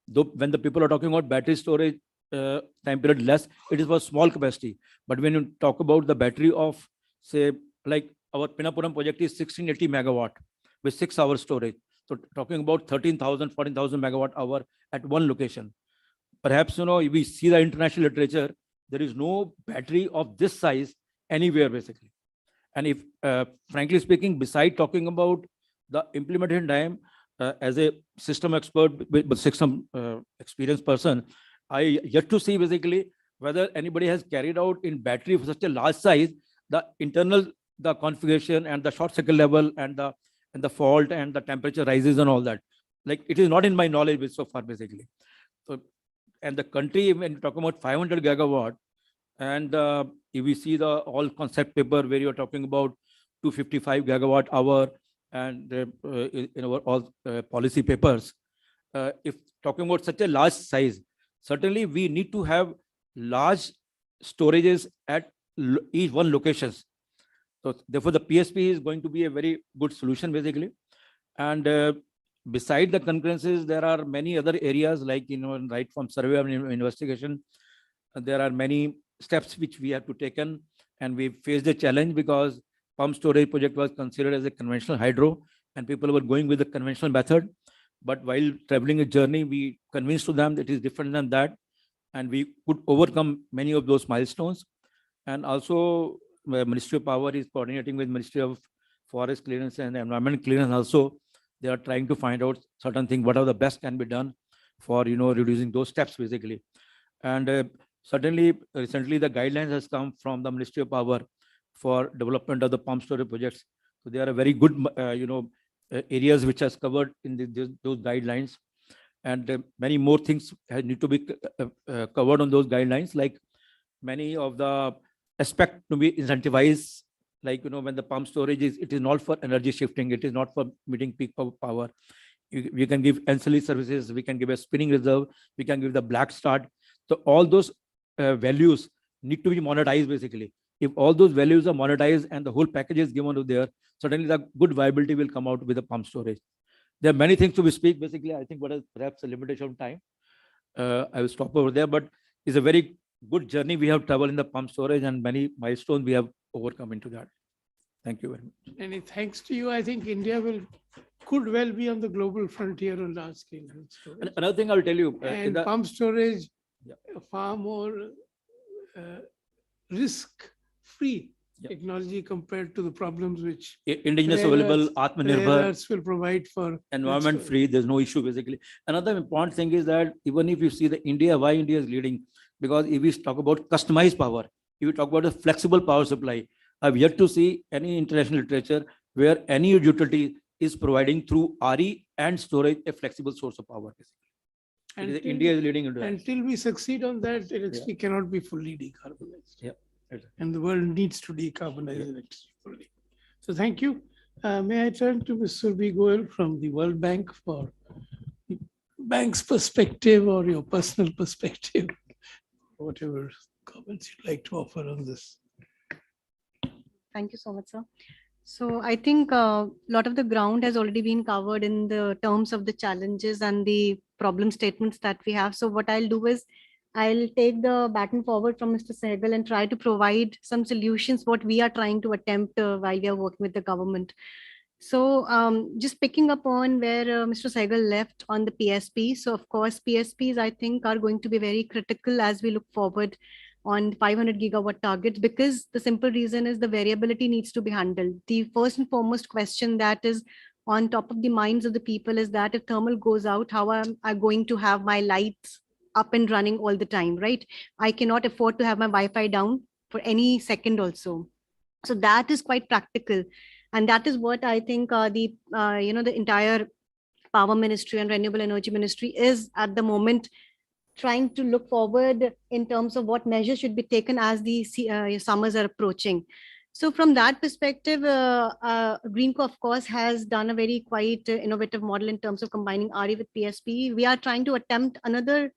Speaker 6: Though when the people are talking about battery storage time period less, it is for small capacity. But when you talk about the battery of, say, like our Pinapuram project is 1680 megawatt with 6 hours storage. So talking about 13,000, 14,000 megawatt hour at one location. Perhaps, if we see the international literature, there is no battery of this size anywhere basically. And if, frankly speaking, beside talking about the implementation time, as a system expert, but system experienced person, I yet to see basically whether anybody has carried out in battery for such a large size, the internal, the configuration and the short circuit level and the fault and the temperature rises and all that. Like, it is not in my knowledge so far basically. So, and the country, when you're talking about 500 gigawatt, and if we see the all concept paper where you're talking about 255 gigawatt hour, and in our all policy papers, if talking about such a large size, certainly we need to have large storages at each one locations. So therefore, the PSP is going to be a very good solution basically. And beside the concurrences, there are many other areas like, right from survey and investigation, there are many steps which we have to taken, and we faced a challenge because pump storage project was considered as a conventional hydro and people were going with the conventional method. But while traveling a journey, we convinced to them that it is different than that, and we could overcome many of those milestones. And also, Ministry of Power is coordinating with Ministry of Forest Clearance and Environment Clearance also. They are trying to find out certain things, what are the best can be done for, reducing those steps basically. And certainly, recently the guidelines has come from the Ministry of Power for development of the pump storage projects. So they are a very good, areas which has covered in those guidelines. And many more things need to be covered on those guidelines, like many of the aspect to be incentivized, like, when the pump storage it is not for energy shifting, it is not for meeting peak power. We can give ancillary services, we can give a spinning reserve, we can give the black start. So all those values need to be monetized basically. If all those values are monetized and the whole package is given to there, certainly the good viability will come out with the pump storage. There are many things to be speak basically. I think what is perhaps a limitation of time. I will stop over there, but it's a very good journey we have traveled in the pump storage, and many milestones we have overcome into that. Thank you very much.
Speaker 3: And thanks to you, I think India could well be on the global frontier on large scale storage.
Speaker 6: And another thing I will tell you,
Speaker 3: And pump storage,
Speaker 6: Yeah.
Speaker 3: far more risk-free
Speaker 6: Yeah.
Speaker 3: technology compared to the problems which
Speaker 6: Indigenous
Speaker 3: rare
Speaker 6: available,
Speaker 3: earths- rare
Speaker 6: Atmanirbhar,
Speaker 3: earths will provide for
Speaker 6: environment
Speaker 3: that
Speaker 6: free, there's no issue basically. Another important thing is that even if you see the India, why India is leading, because if we talk about customized power, if we talk about a flexible power supply, I've yet to see any international literature where any utility is providing through RE and storage a flexible source of power. Basically.
Speaker 3: Until-
Speaker 6: India is leading into that.
Speaker 3: Until we succeed on that, electricity cannot be fully decarbonized.
Speaker 6: Yeah. Exactly.
Speaker 3: And the world needs to decarbonize electricity fully. So thank you. May I turn to Mr. Gould from the World Bank for the bank's perspective or your personal perspective, whatever comments you'd like to offer on this.
Speaker 7: Thank you so much, sir. So I think a lot of the ground has already been covered in the terms of the challenges and the problem statements that we have. So what I'll do is I'll take the baton forward from Mr. Sehgal and try to provide some solutions, what we are trying to attempt while we are working with the government. So just picking up on where Mr. Sehgal left on the PSP. So of course, PSPs, I think, are going to be very critical as we look forward on 500 gigawatt targets, because the simple reason is the variability needs to be handled. The first and foremost question that is on top of the minds of the people is that if thermal goes out, how am I going to have my lights up and running all the time, right? I cannot afford to have my Wi-Fi down for any second also. So that is quite practical. And that is what I think the entire power ministry and renewable energy ministry is at the moment trying to look forward in terms of what measures should be taken as the summers are approaching. So from that perspective, Greenco, of course, has done a very quite innovative model in terms of combining RE with PSP. We are trying to attempt another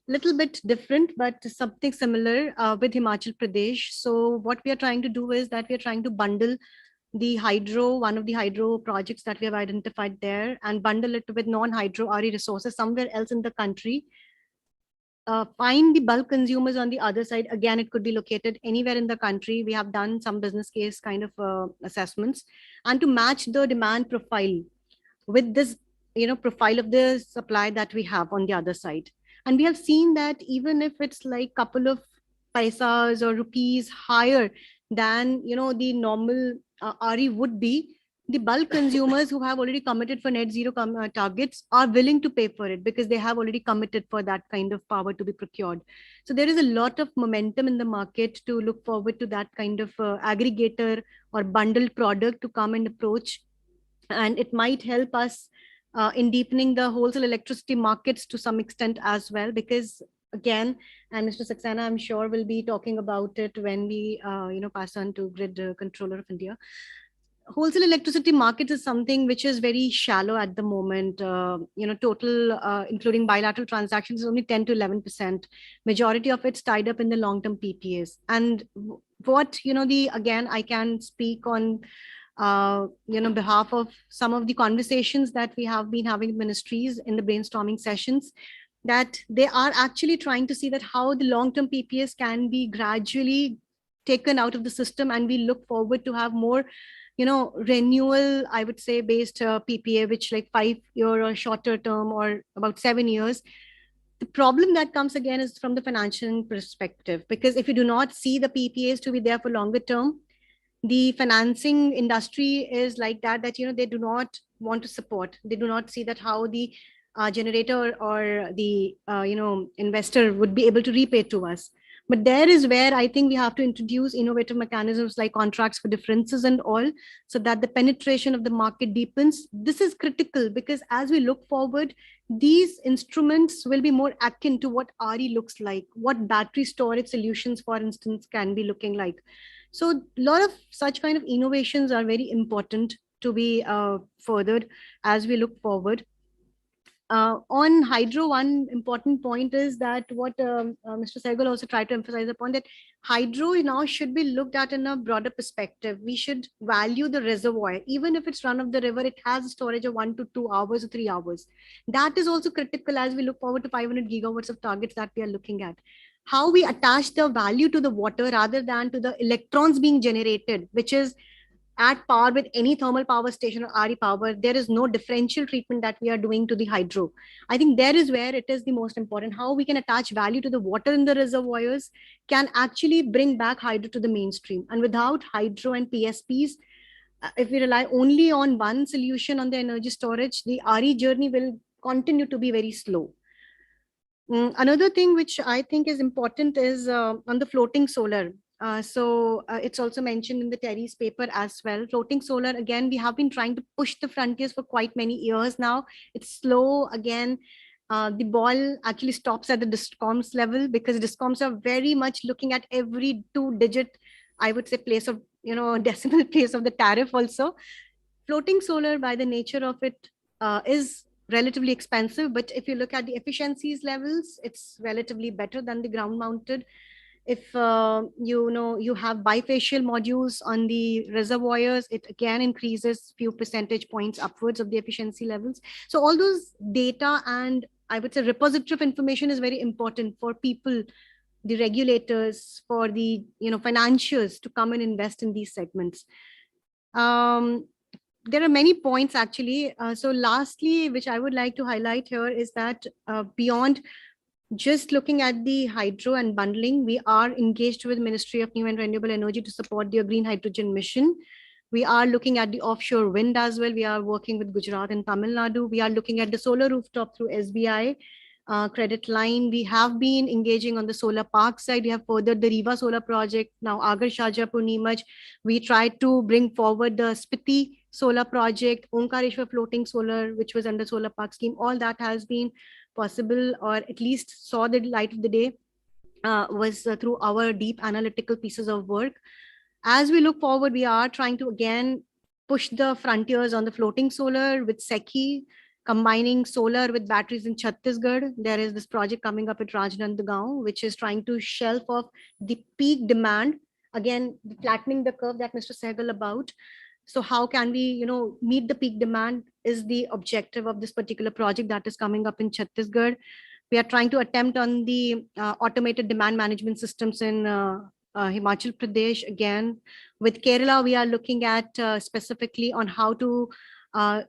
Speaker 7: little bit different, but something similar with Himachal Pradesh. So what we are trying to do is that we are trying to bundle the hydro, one of the hydro projects that we have identified there, and bundle it with non-hydro RE resources somewhere else in the country. Find the bulk consumers on the other side. Again, it could be located anywhere in the country. We have done some business case kind of assessments, and to match the demand profile with this, profile of the supply that we have on the other side. And we have seen that even if it's like couple of paisas or rupees higher than, the normal RE would be, the bulk consumers who have already committed for net zero targets are willing to pay for it because they have already committed for that kind of power to be procured. So there is a lot of momentum in the market to look forward to that kind of aggregator or bundled product to come and approach. And it might help us in deepening the wholesale electricity markets to some extent as well, because again, and Mr. Saxena, I'm sure will be talking about it when we, pass on to Grid Controller of India. Wholesale electricity market is something which is very shallow at the moment. Total, including bilateral transactions, is only 10 to 11%. Majority of it's tied up in the long-term PPAs. And what, again, I can speak on, behalf of some of the conversations that we have been having with ministries in the brainstorming sessions, that they are actually trying to see that how the long-term PPAs can be gradually taken out of the system, and we look forward to have more renewal, I would say, based PPA, which like 5 year or shorter term or about 7 years. The problem that comes again is from the financial perspective, because if you do not see the PPAs to be there for longer term, the financing industry is like that, they do not want to support. They do not see that how the generator or the, investor would be able to repay to us. But there is where I think we have to introduce innovative mechanisms like contracts for differences and all, so that the penetration of the market deepens. This is critical because as we look forward, these instruments will be more akin to what RE looks like, what battery storage solutions, for instance, can be looking like. So a lot of such kind of innovations are very important to be furthered as we look forward. On hydro, one important point is that what Mr. Sehgal also tried to emphasize upon, that hydro now should be looked at in a broader perspective. We should value the reservoir. Even if it's run of the river, it has a storage of 1 to 2 hours or 3 hours. That is also critical as we look forward to 500 gigawatts of targets that we are looking at. How we attach the value to the water rather than to the electrons being generated, which is at par with any thermal power station or RE power. There is no differential treatment that we are doing to the hydro. I think there is where it is the most important. How we can attach value to the water in the reservoirs can actually bring back hydro to the mainstream. And without hydro and PSPs, if we rely only on one solution on the energy storage, the RE journey will continue to be very slow. Another thing which I think is important is on the floating solar. It's also mentioned in the TERI's paper as well. Floating solar, again, we have been trying to push the frontiers for quite many years now. It's slow. Again, the ball actually stops at the discoms level, because discoms are very much looking at every 2-digit, I would say, place of, decimal place of the tariff also. Floating solar, by the nature of it, is relatively expensive, but if you look at the efficiencies levels, it's relatively better than the ground mounted. If you have bifacial modules on the reservoirs, it again increases few percentage points upwards of the efficiency levels. So all those data and, I would say, repository of information is very important for people, the regulators, for the financiers to come and invest in these segments. There are many points actually. So lastly, which I would like to highlight here is that beyond just looking at the hydro and bundling, we are engaged with Ministry of New and Renewable Energy to support their green hydrogen mission. We are looking at the offshore wind as well. We are working with Gujarat and Tamil Nadu. We are looking at the solar rooftop through SBI credit line. We have been engaging on the solar park side. We have furthered the Riva solar project. Now Agar Shahjahanpur Neemaj. We tried to bring forward the Spiti solar project, Omkareshwar floating solar, which was under solar park scheme. All that has been possible, or at least saw the light of the day, was through our deep analytical pieces of work. As we look forward, we are trying to again push the frontiers on the floating solar with SECI, combining solar with batteries in Chhattisgarh. There is this project coming up at Rajnandgaon, which is trying to shelf off the peak demand, again flattening the curve that Mr. Sehgal about. So how can we, meet the peak demand is the objective of this particular project that is coming up in Chhattisgarh. We are trying to attempt on the automated demand management systems in Himachal Pradesh. Again, with Kerala, we are looking at specifically on how to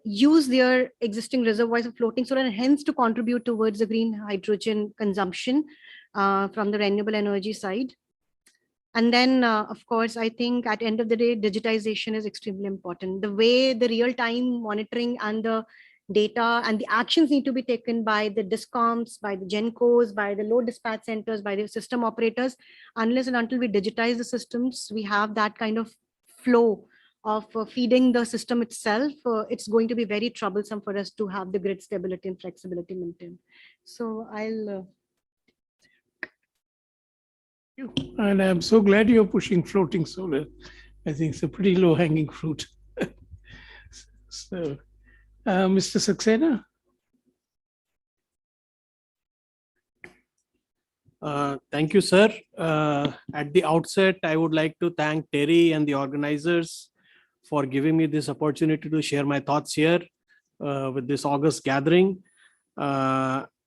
Speaker 7: use their existing reservoirs of floating solar and hence to contribute towards the green hydrogen consumption from the renewable energy side. And then, of course, I think at the end of the day, digitization is extremely important. The way the real-time monitoring and the data and the actions need to be taken by the discoms, by the GenCos, by the load dispatch centers, by the system operators, unless and until we digitize the systems, we have that kind of flow of feeding the system itself, it's going to be very troublesome for us to have the grid stability and flexibility maintained. So I'll...
Speaker 3: And I'm so glad you're pushing floating solar. I think it's a pretty low hanging fruit. So, Mr. Saxena?
Speaker 5: Thank you, sir. At the outset, I would like to thank TERI and the organizers for giving me this opportunity to share my thoughts here with this August gathering.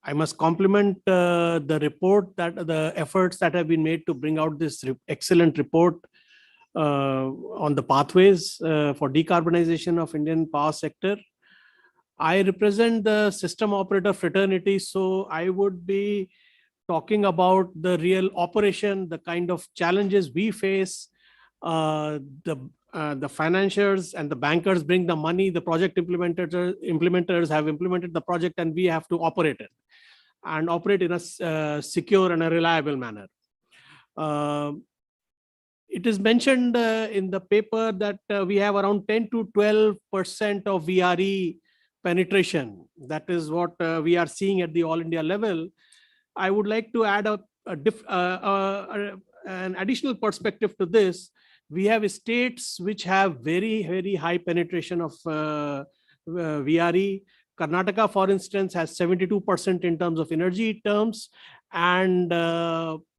Speaker 5: I must compliment the report, that the efforts that have been made to bring out this excellent report on the pathways for decarbonization of Indian power sector. I represent the system operator fraternity, so I would be talking about the real operation, the kind of challenges we face. The financiers and the bankers bring the money, the project implementers have implemented the project, and we have to operate it and operate in a secure and a reliable manner. It is mentioned in the paper that we have around 10 to 12% of VRE penetration. That is what we are seeing at the all India level. I would like to add an additional perspective to this. We have states which have very, very high penetration of VRE. Karnataka, for instance, has 72% in terms of energy terms, and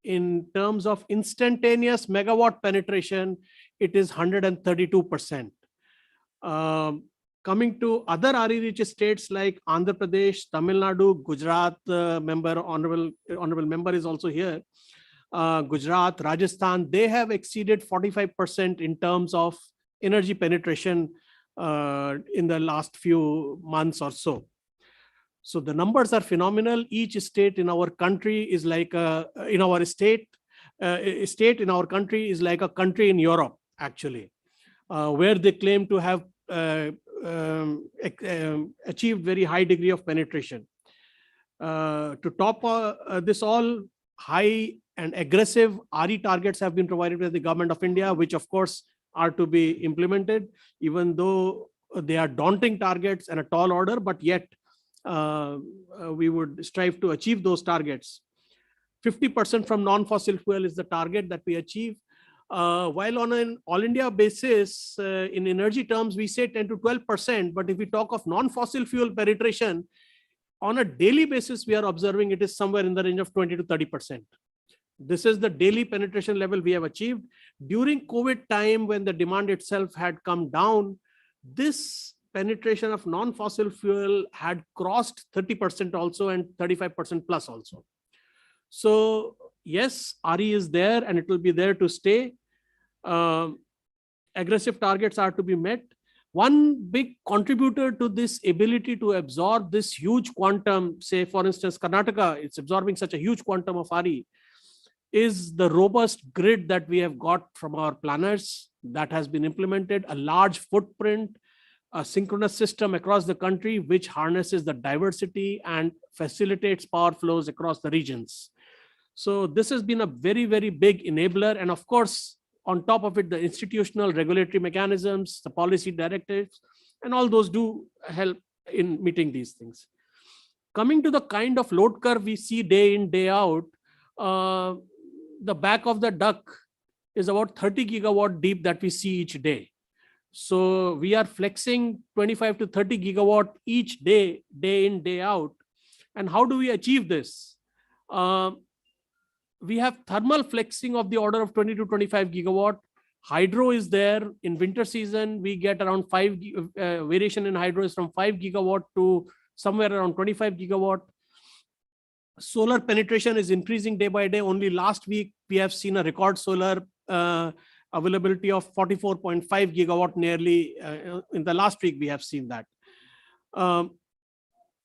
Speaker 5: in terms of instantaneous megawatt penetration, it is 132%. Coming to other RE-rich states like Andhra Pradesh, Tamil Nadu, Gujarat, honorable member is also here. Gujarat, Rajasthan, they have exceeded 45% in terms of
Speaker 8: energy penetration in the last few months or so. So the numbers are phenomenal. Each state in our country is like a state in our country is like a country in Europe, actually, where they claim to have achieved very high degree of penetration. To top this all, high and aggressive RE targets have been provided by the government of India, which of course are to be implemented, even though they are daunting targets and a tall order, but yet we would strive to achieve those targets. 50% from non-fossil fuel is the target that we achieve. While on an all India basis, in energy terms, we say 10 to 12%, but if we talk of non-fossil fuel penetration, on a daily basis, we are observing it is somewhere in the range of 20 to 30%. This is the daily penetration level we have achieved. During COVID time, when the demand itself had come down, this penetration of non-fossil fuel had crossed 30% also and 35% plus also. So yes, RE is there and it will be there to stay. Aggressive targets are to be met. One big contributor to this ability to absorb this huge quantum, say for instance, Karnataka, it's absorbing such a huge quantum of RE, is the robust grid that we have got from our planners that has been implemented, a large footprint, a synchronous system across the country, which harnesses the diversity and facilitates power flows across the regions. So this has been a very, very big enabler. And of course, on top of it, the institutional regulatory mechanisms, the policy directives, and all those do help in meeting these things. Coming to the kind of load curve we see day in, day out, the back of the duck is about 30 gigawatt deep that we see each day. So we are flexing 25 to 30 gigawatt each day, day in, day out. And how do we achieve this? We have thermal flexing of the order of 20 to 25 gigawatt. Hydro is there. In winter season, we get around variation in hydro is from 5 gigawatt to somewhere around 25 gigawatt. Solar penetration is increasing day by day. Only last week, we have seen a record solar availability of 44.5 gigawatt nearly. In the last week, we have seen that.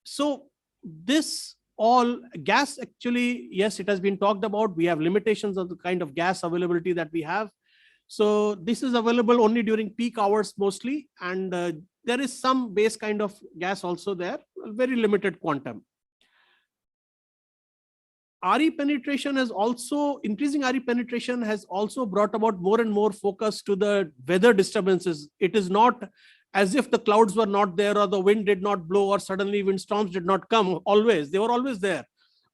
Speaker 8: So this all gas, actually, yes, it has been talked about. We have limitations of the kind of gas availability that we have. So this is available only during peak hours mostly. And there is some base kind of gas also there, very limited quantum. RE penetration has also, increasing RE penetration has also brought about more and more focus to the weather disturbances. It is not as if the clouds were not there or the wind did not blow or suddenly windstorms did not come always. They were always there.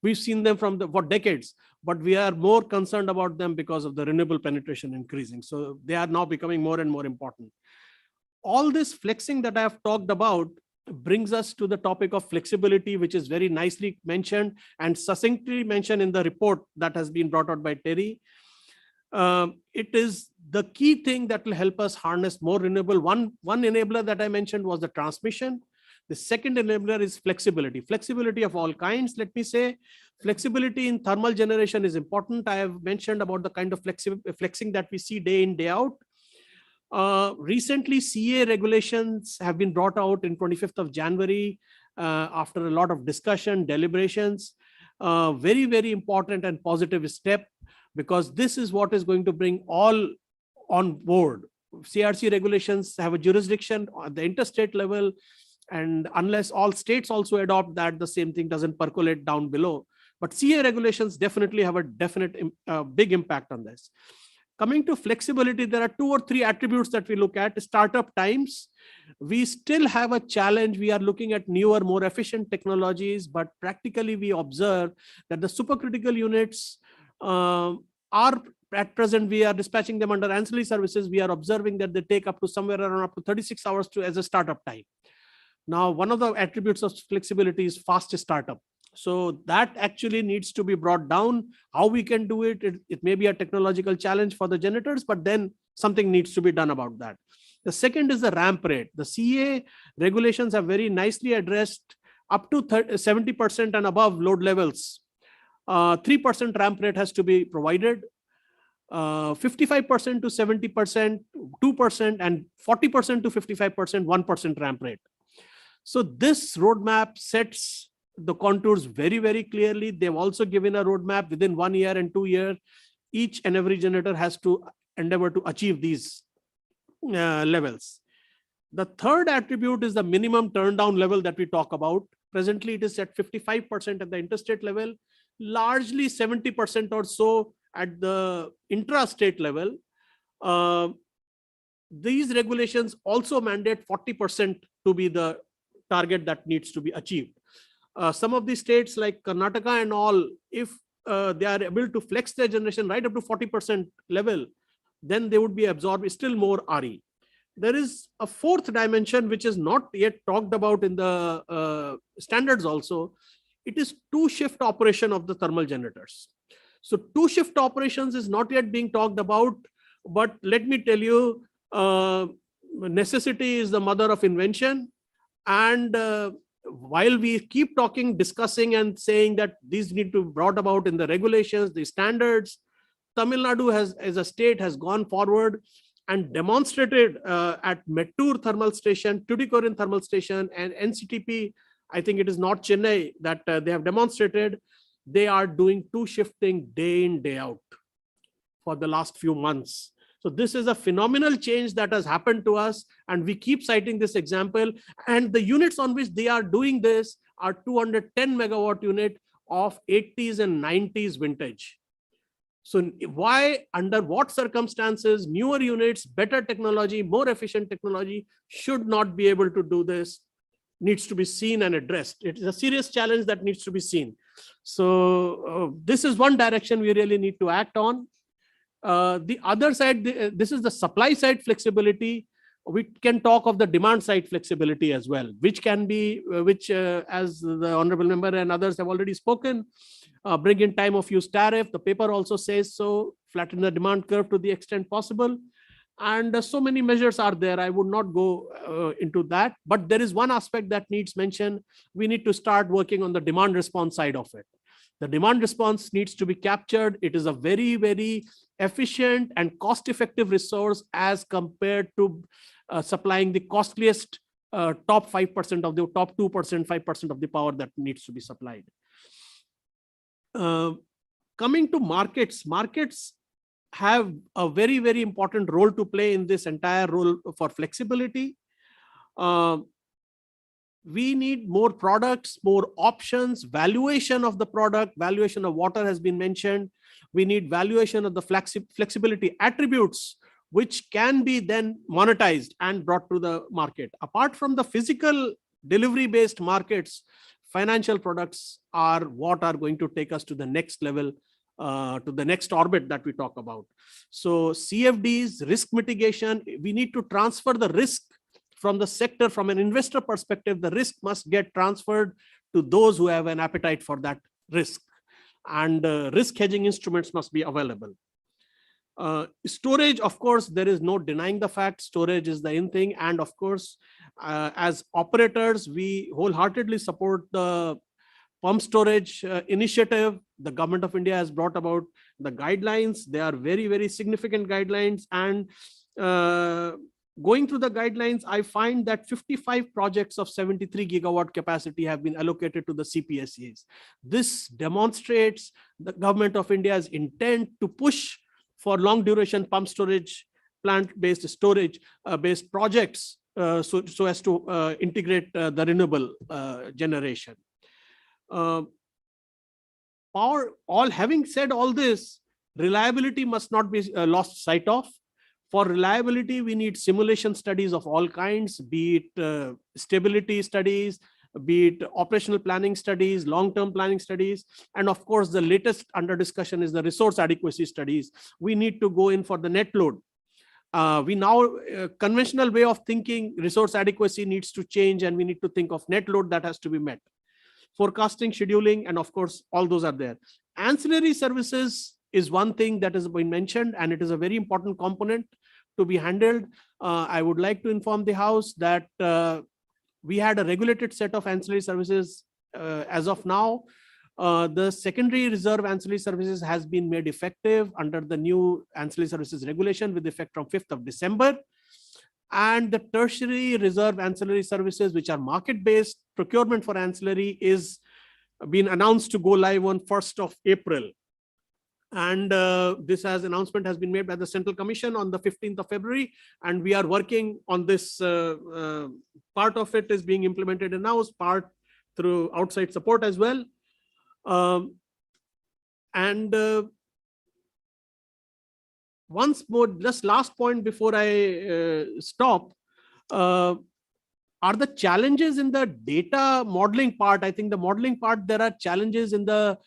Speaker 8: We've seen them for decades, but we are more concerned about them because of the renewable penetration increasing. So they are now becoming more and more important. All this flexing that I have talked about brings us to the topic of flexibility, which is very nicely mentioned and succinctly mentioned in the report that has been brought out by TERI. It is the key thing that will help us harness more renewable. One enabler that I mentioned was the transmission. The second enabler is flexibility. Flexibility of all kinds, let me say. Flexibility in thermal generation is important. I have mentioned about the kind of flexing that we see day in, day out. Recently, CA regulations have been brought out in 25th of January after a lot of discussion, deliberations. Very, very important and positive step, because this is what is going to bring all on board. CRC regulations have a jurisdiction at the interstate level, and unless all states also adopt that, the same thing doesn't percolate down below. But CA regulations definitely have a definite big impact on this. Coming to flexibility, there are 2 or 3 attributes that we look at. Startup times. We still have a challenge. We are looking at newer, more efficient technologies, but practically we observe that the supercritical units are at present, we are dispatching them under ancillary services. We are observing that they take up to somewhere around up to 36 hours as a startup time. Now, one of the attributes of flexibility is fast startup. So that actually needs to be brought down. How we can do it, it may be a technological challenge for the generators, but then something needs to be done about that. The second is the ramp rate. The CA regulations have very nicely addressed up to 70% and above load levels. 3% ramp rate has to be provided. 55% to 70%, 2%, and 40% to 55%, 1% ramp rate. So this roadmap sets the contours very, very clearly. They've also given a roadmap within 1 year and 2 years. Each and every generator has to endeavor to achieve these levels. The third attribute is the minimum turn down level that we talk about. Presently, it is at 55% at the interstate level, largely 70% or so at the intrastate level. These regulations also mandate 40% to be the target that needs to be achieved. Some of the states like Karnataka and all, if they are able to flex their generation right up to 40% level, then they would be absorbing still more RE. There is a fourth dimension which is not yet talked about in the standards also. It is two-shift operation of the thermal generators. So two-shift operations is not yet being talked about, but let me tell you, necessity is the mother of invention. And while we keep talking, discussing and saying that these need to be brought about in the regulations, the standards, Tamil Nadu has, as a state, has gone forward and demonstrated at Mettur thermal station, Tuticorin thermal station, and NCTP, I think it is North Chennai, that they have demonstrated they are doing two shifting day in, day out for the last few months. So this is a phenomenal change that has happened to us, and we keep citing this example. And the units on which they are doing this are 210 megawatt unit of 80s and 90s vintage. So why, under what circumstances, newer units, better technology, more efficient technology should not be able to do this needs to be seen and addressed. It is a serious challenge that needs to be seen. So this is one direction we really need to act on. The other side, this is the supply side flexibility. We can talk of the demand side flexibility as well, which can be, as the honorable member and others have already spoken, bring in time of use tariff. The paper also says so, flatten the demand curve to the extent possible. And so many measures are there. I would not go into that, but there is one aspect that needs mention. We need to start working on the demand response side of it. The demand response needs to be captured. It is a very, very efficient and cost-effective resource as compared to supplying the costliest top 5% of the top 2%, 5% of the power that needs to be supplied. Coming to markets, markets have a very, very important role to play in this entire role for flexibility. We need more products, more options, valuation of the product, valuation of water has been mentioned. We need valuation of the flexibility attributes, which can be then monetized and brought to the market. Apart from the physical delivery-based markets, financial products are what are going to take us to the next level, to the next orbit that we talk about. So CFDs, risk mitigation, we need to transfer the risk from the sector. From an investor perspective, the risk must get transferred to those who have an appetite for that risk. And risk hedging instruments must be available. Storage, of course, there is no denying the fact storage is the in thing. And of course, as operators, we wholeheartedly support the pump storage initiative. The government of India has brought about the guidelines. They are very, very significant guidelines. And going through the guidelines, I find that 55 projects of 73 gigawatt capacity have been allocated to the CPSEs. This demonstrates the government of India's intent to push for long duration pump storage, plant-based storage based projects, so as to integrate the renewable generation. Having said all this, reliability must not be lost sight of. For reliability, we need simulation studies of all kinds, be it stability studies, be it operational planning studies, long-term planning studies. And of course, the latest under discussion is the resource adequacy studies. We need to go in for the net load. We now, conventional way of thinking, resource adequacy needs to change, and we need to think of net load that has to be met. Forecasting, scheduling, and of course, all those are there. Ancillary services is one thing that has been mentioned, and it is a very important component to be handled. I would like to inform the House that we had a regulated set of ancillary services as of now. The secondary reserve ancillary services has been made effective under the new ancillary services regulation with effect from 5th of December. And the tertiary reserve ancillary services, which are market-based procurement for ancillary, is been announced to go live on 1st of April. And this announcement has been made by the Central Commission on the 15th of February. And we are working on this. Part of it is being implemented in-house, part through outside support as well. Once more, just last point before I stop, are the challenges in the data modeling part. I think the modeling part, there are challenges in the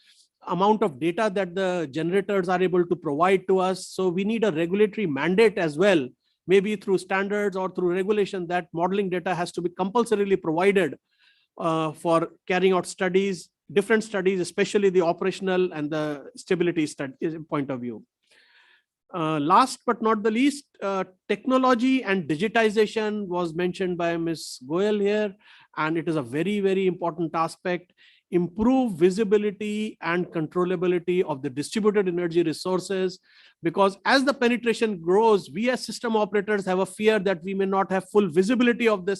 Speaker 8: amount of data that the generators are able to provide to us. So we need a regulatory mandate as well, maybe through standards or through regulation, that modeling data has to be compulsorily provided for carrying out studies, different studies, especially the operational and the stability point of view. Last but not the least, technology and digitization was mentioned by Ms. Goyal here, and it is a very, very important aspect. Improve visibility and controllability of the distributed energy resources, because as the penetration grows, we as system operators have a fear that we may not have full visibility of the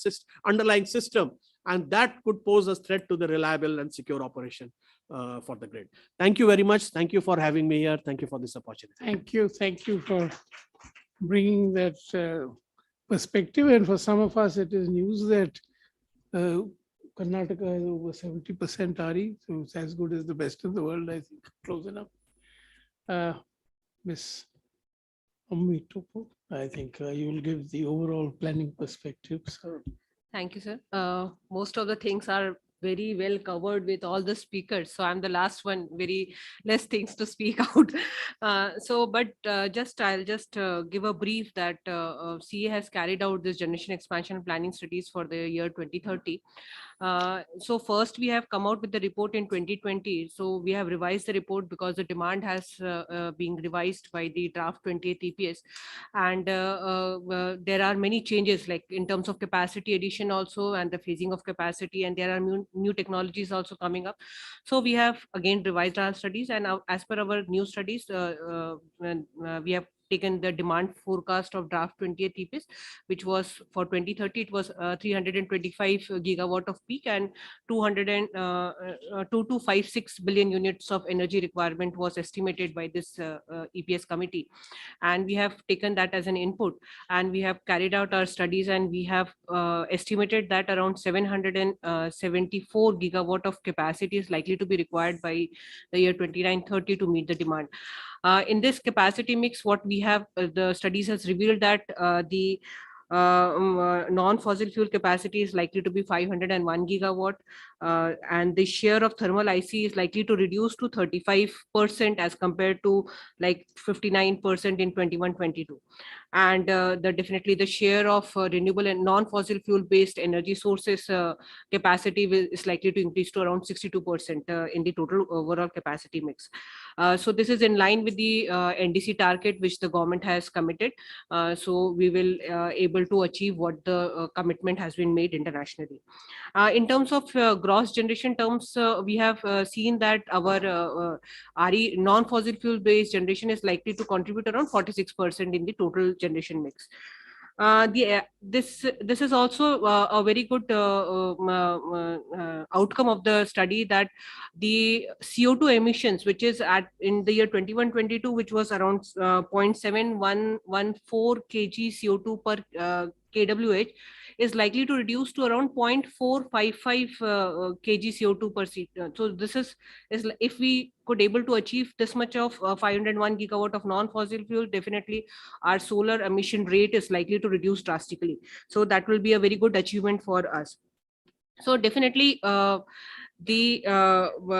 Speaker 8: underlying system, and that could pose a threat to the reliable and secure operation for the grid. Thank you very much. Thank you for having me here. Thank you for this opportunity.
Speaker 3: Thank you. Thank you for bringing that perspective. And for some of us, it is news that Karnataka has over 70% RE, so it's as good as the best in the world, I think, close enough. Ms. Topo, I think you will give the overall planning perspective. So.
Speaker 9: Thank you, sir. Most of the things are very well covered with all the speakers. So I'm the last one, very less things to speak out. I'll just give a brief that CA has carried out this generation expansion planning studies for the year 2030. So first we have come out with the report in 2020. So we have revised the report because the demand has been revised by the draft 28th EPS. And there are many changes, like in terms of capacity addition also, and the phasing of capacity, and there are new technologies also coming up. So we have again revised our studies, and as per our new studies, we have taken the demand forecast of draft 28th EPS, which was for 2030, it was 325 gigawatt of peak and 2.56 billion units of energy requirement was estimated by this EPS committee. And we have taken that as an input, and we have carried out our studies, and we have estimated that around 774 gigawatt of capacity is likely to be required by the year 2930 to meet the demand. In this capacity mix, what we have, the studies has revealed that the non-fossil fuel capacity is likely to be 501 gigawatt, and the share of thermal IC is likely to reduce to 35% as compared to like 59% in 21-22. And definitely the share of renewable and non-fossil fuel based energy sources capacity is likely to increase to around 62% in the total overall capacity mix. So this is in line with the NDC target which the government has committed. So we will able to achieve what the commitment has been made internationally. In terms of gross generation terms, we have seen that our RE non-fossil fuel based generation is likely to contribute around 46% in the total generation mix. This is also a very good outcome of the study, that the CO2 emissions, which is in the year 21-22, which was around 0.7114 kg CO2 per kWh, is likely to reduce to around 0.455 kg CO2 per seat. So this is if we could able to achieve this much of 501 gigawatt of non-fossil fuel, definitely our solar emission rate is likely to reduce drastically. So that will be a very good achievement for us. So definitely the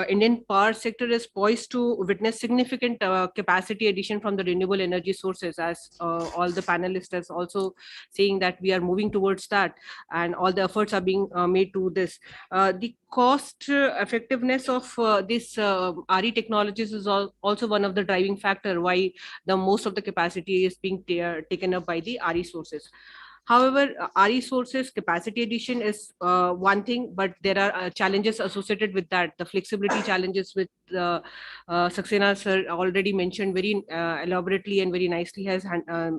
Speaker 9: Indian power sector is poised to witness significant capacity addition from the renewable energy sources, as all the panelists are also saying that we are moving towards that, and all the efforts are being made to this. The cost effectiveness of this RE technologies is also one of the driving factor why the most of the capacity is being taken up by the RE sources. However, RE sources capacity addition is one thing, but there are challenges associated with that. The flexibility challenges with Saxena sir already mentioned very elaborately and very nicely has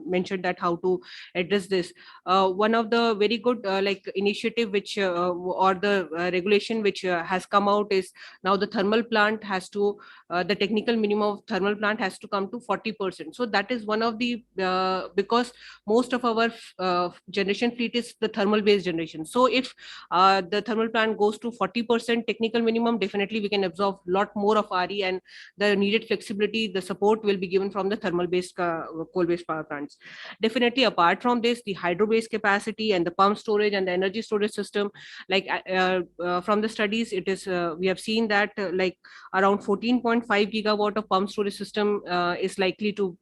Speaker 9: mentioned that how to address this. One of the very good like initiative which or the regulation which has come out is now the thermal plant has to the technical minimum of thermal plant has to come to 40%. So that is one of the because most of our generation fleet is the thermal based generation. So if the thermal plant goes to 40% technical minimum, definitely we can absorb a lot more of RE, and the needed flexibility, the support will be given from the thermal based coal based power plants. Definitely apart from this, the hydro based capacity and the pump storage and the energy storage system, like from the studies, it is we have seen that like around 14.5 gigawatt of pump storage system is likely to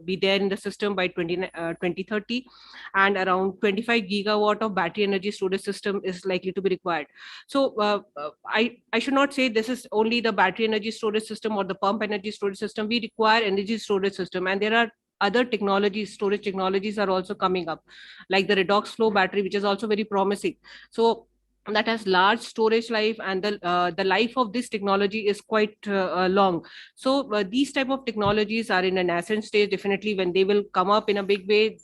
Speaker 9: be there in the system by 2030, and around 25 gigawatt of battery energy storage system is likely to be required. So I should not say this is only the battery energy storage system or the pump energy storage system. We require energy storage system, and there are other technologies, storage technologies are also coming up, like the redox flow battery, which is also very promising. So that has large storage life, and the life of this technology is quite long. So these type of technologies are in a nascent stage. Definitely when they will come up in a big way,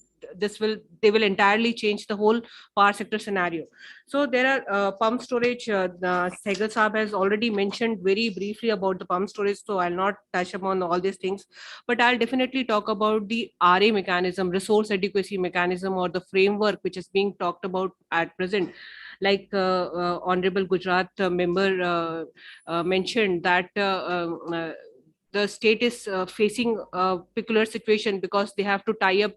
Speaker 9: they will entirely change the whole power sector scenario. So there are pump storage. Sehgal Saab has already mentioned very briefly about the pump storage, so I'll not touch upon all these things, but I'll definitely talk about the RA mechanism, resource adequacy mechanism, or the framework which is being talked about at present. Like Honorable Gujarat member mentioned that the state is facing a peculiar situation because they have to tie up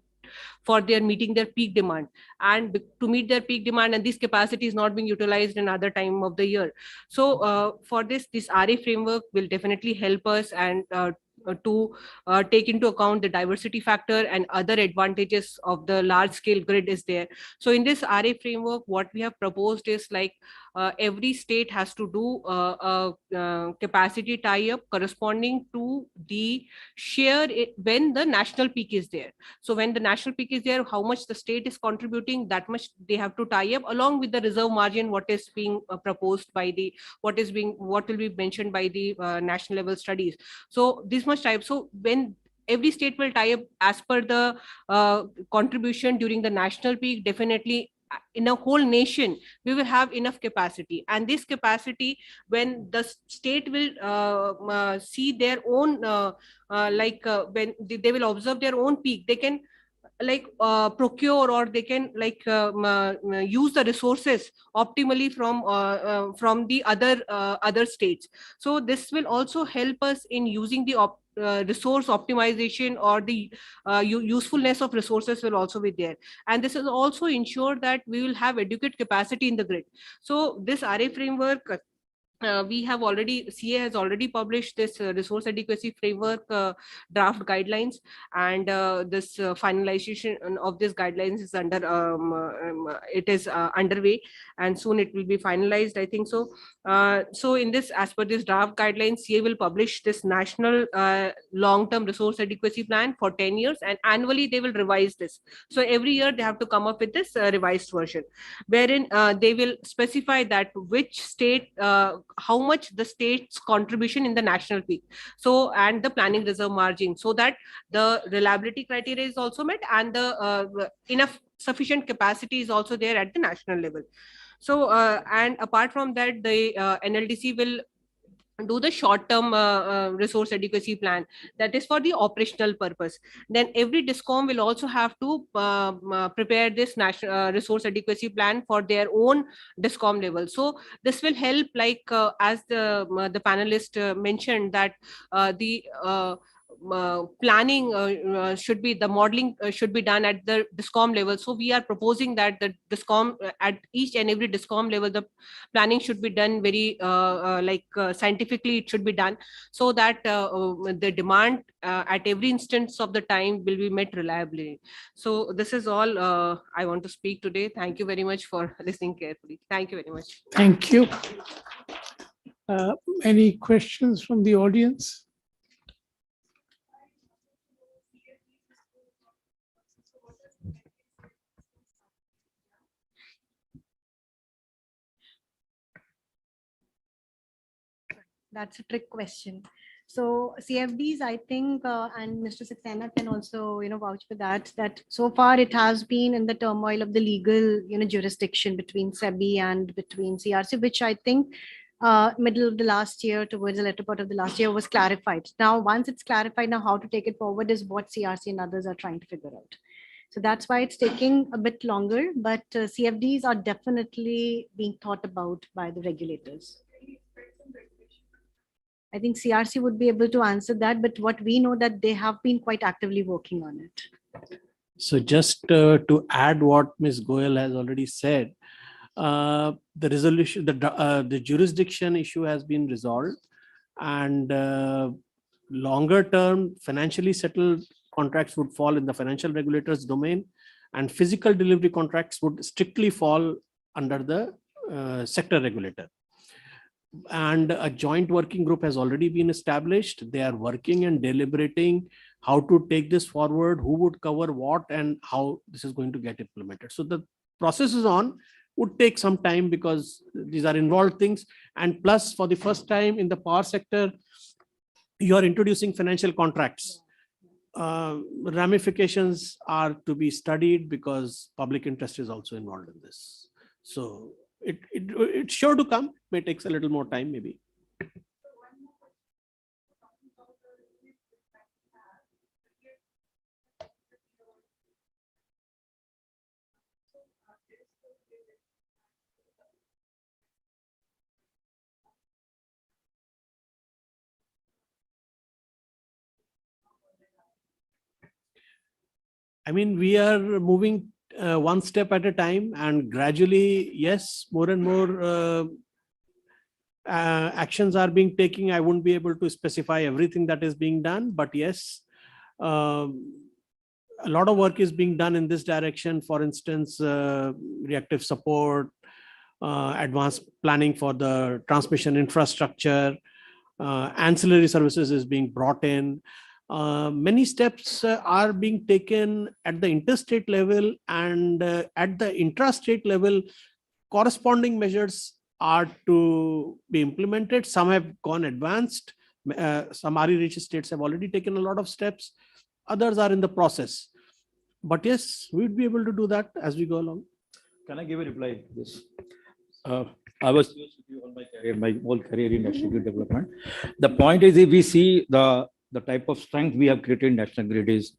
Speaker 9: for their meeting their peak demand, and to meet their peak demand, and this capacity is not being utilized in other time of the year. So for this RA framework will definitely help us, and to take into account the diversity factor and other advantages of the large scale grid is there. So in this RA framework, what we have proposed is like every state has to do a capacity tie-up corresponding to the share when the national peak is there. So when the national peak is there, how much the state is contributing, that much they have to tie up along with the reserve margin, what is being proposed by the what will be mentioned by the national level studies. So this much type. So when every state will tie up as per the contribution during the national peak, definitely in a whole nation we will have enough capacity, and this capacity, when the state will see their own when they will observe their own peak, they can like procure, or they can like use the resources optimally from the other states. So this will also help us in using the resource optimization, or the usefulness of resources will also be there, and this will also ensure that we will have adequate capacity in the grid. So this RA framework, we have already, CA has already published this resource adequacy framework draft guidelines, and this finalization of this guidelines is underway, and soon it will be finalized, I think so. So in this, as per this draft guidelines, CA will publish this national long-term resource adequacy plan for 10 years, and annually they will revise this. So every year they have to come up with this revised version, wherein they will specify that which state how much the state's contribution in the national peak, so and the planning reserve margin, so that the reliability criteria is also met, and the enough sufficient capacity is also there at the national level. So and apart from that, the NLDC will do the short-term resource adequacy plan, that is for the operational purpose. Then every discom will also have to prepare this national resource adequacy plan for their own discom level. So this will help, like as the panelist mentioned, that the planning should be, the modeling should be done at the discom level. So we are proposing that the discom at each and every discom level, the planning should be done very scientifically, it should be done, so that the demand at every instance of the time will be met reliably. So this is all I want to speak today. Thank you very much for listening carefully. Thank you very much.
Speaker 3: Thank you. Any questions from the audience?
Speaker 7: That's a trick question. So CFDs, I think, and Mr. Saxena can also, vouch for that, that so far it has been in the turmoil of the legal, jurisdiction between SEBI and between CRC, which I think middle of the last year, towards the latter part of the last year, was clarified. Now, once it's clarified, now how to take it forward is what CRC and others are trying to figure out. So that's why it's taking a bit longer, but CFDs are definitely being thought about by the regulators. I think CRC would be able to answer that, but what we know that they have been quite actively working on it.
Speaker 8: So just to add what Ms. Goyal has already said, the resolution, the jurisdiction issue has been resolved, and longer term financially settled contracts would fall in the financial regulators domain, and physical delivery contracts would strictly fall under the sector regulator. And a joint working group has already been established. They are working and deliberating how to take this forward, who would cover what, and how this is going to get implemented. So the process is on, would take some time because these are involved things. And plus, for the first time in the power sector, you are introducing financial contracts. Ramifications are to be studied because public interest is also involved in this. So it's sure to come, may takes a little more time maybe. I mean, we are moving one step at a time, and gradually, yes, more and more actions are being taken. I won't be able to specify everything that is being done, but yes, a lot of work is being done in this direction. For instance, reactive support, advanced planning for the transmission infrastructure, ancillary services is being brought in. Many steps are being taken at the interstate level, and at the intrastate level, corresponding measures are to be implemented. Some have gone advanced. Some RE-rich states have already taken a lot of steps. Others are in the process. But yes, we'd be able to do that as we go along.
Speaker 6: Can I give a reply to this? I was used to all my career, my whole career in national grid development. The point is, if we see the type of strength we have created in national grid is,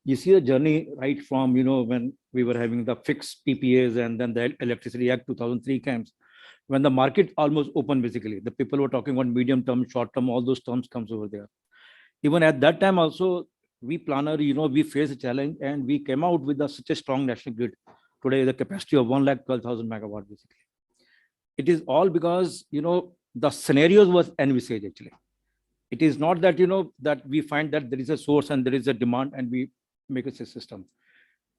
Speaker 6: you see the journey right from, when we were having the fixed PPAs and then the Electricity Act 2003 comes, when the market almost open, basically, the people were talking about medium term, short term, all those terms comes over there. Even at that time also, we planner, we face a challenge and we came out with such a strong national grid. Today, the capacity of 112,000 megawatt, basically. It is all because, the scenarios was envisaged actually. It is not that, that we find that there is a source and there is a demand and we make a system.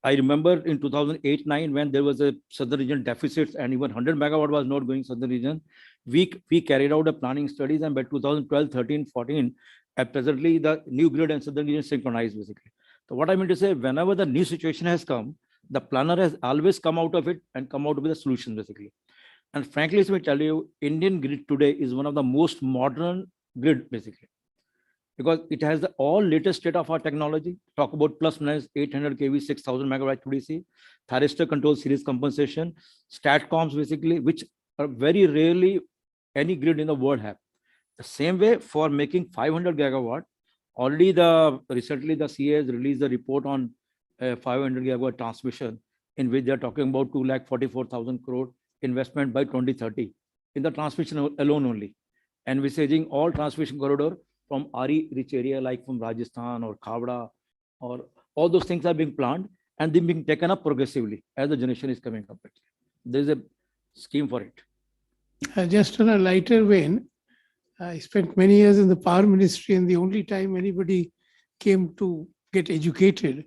Speaker 6: I remember in 2008-9, when there was a southern region deficit and even 100 megawatt was not going southern region, we carried out a planning studies, and by 2012, 13, 14, at presently the new grid and southern region synchronized basically. So what I mean to say, whenever the new situation has come, the planner has always come out of it and come out with a solution basically. And frankly, let me tell you, Indian grid today is one of the most modern grid basically, because it has the all latest state of our technology. Talk about plus minus 800 kV, 6,000 megawatt DC, thyristor control series compensation, StatComs basically, which are very rarely any grid in the world have. The same way for making 500 gigawatt, already recently the CA has released a report on 500 gigawatt transmission, in which they're talking about 2,44,000 crore investment by 2030 in the transmission alone only, envisaging all transmission corridor from RE-rich area like from Rajasthan or Khavda, or all those things are being planned and they're being taken up progressively as the generation is coming up. There's a scheme for it.
Speaker 3: Just on a lighter vein, I spent many years in the power ministry, and the only time anybody came to get educated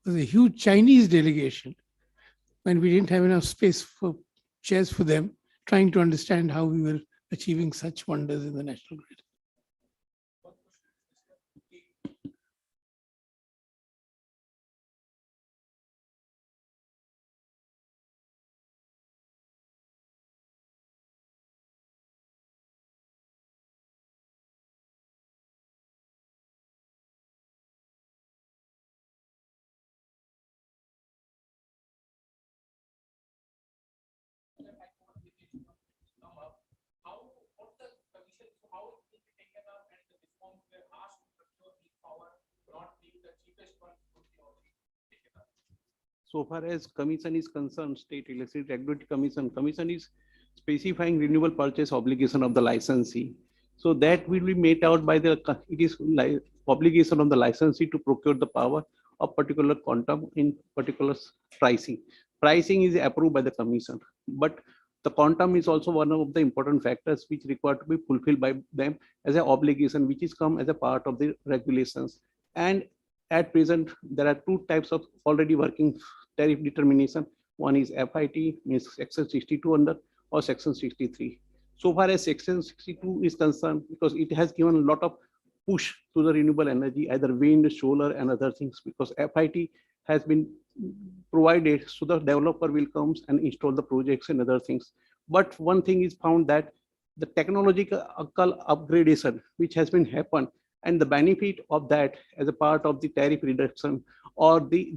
Speaker 3: was a huge Chinese delegation when we didn't have enough space for chairs for them, trying to understand how we were achieving such wonders in the national grid.
Speaker 5: so far as commission is concerned, State Electricity Regulatory Commission is specifying renewable purchase obligation of the licensee. So that will be made out by it is obligation of the licensee to procure the power of particular quantum in particular pricing. Pricing is approved by the commission, but the quantum is also one of the important factors which require to be fulfilled by them as an obligation, which is come as a part of the regulations. And at present, there are two types of already working tariff determination. One is FIT, means section 62 under, or section 63. So far as section 62 is concerned, because it has given a lot of push to the renewable energy, either wind, solar, and other things, because FIT has been provided, so the developer will come and install the projects and other things. But one thing is found that the technological upgradation which has been happened, and the benefit of that as a part of the tariff reduction or the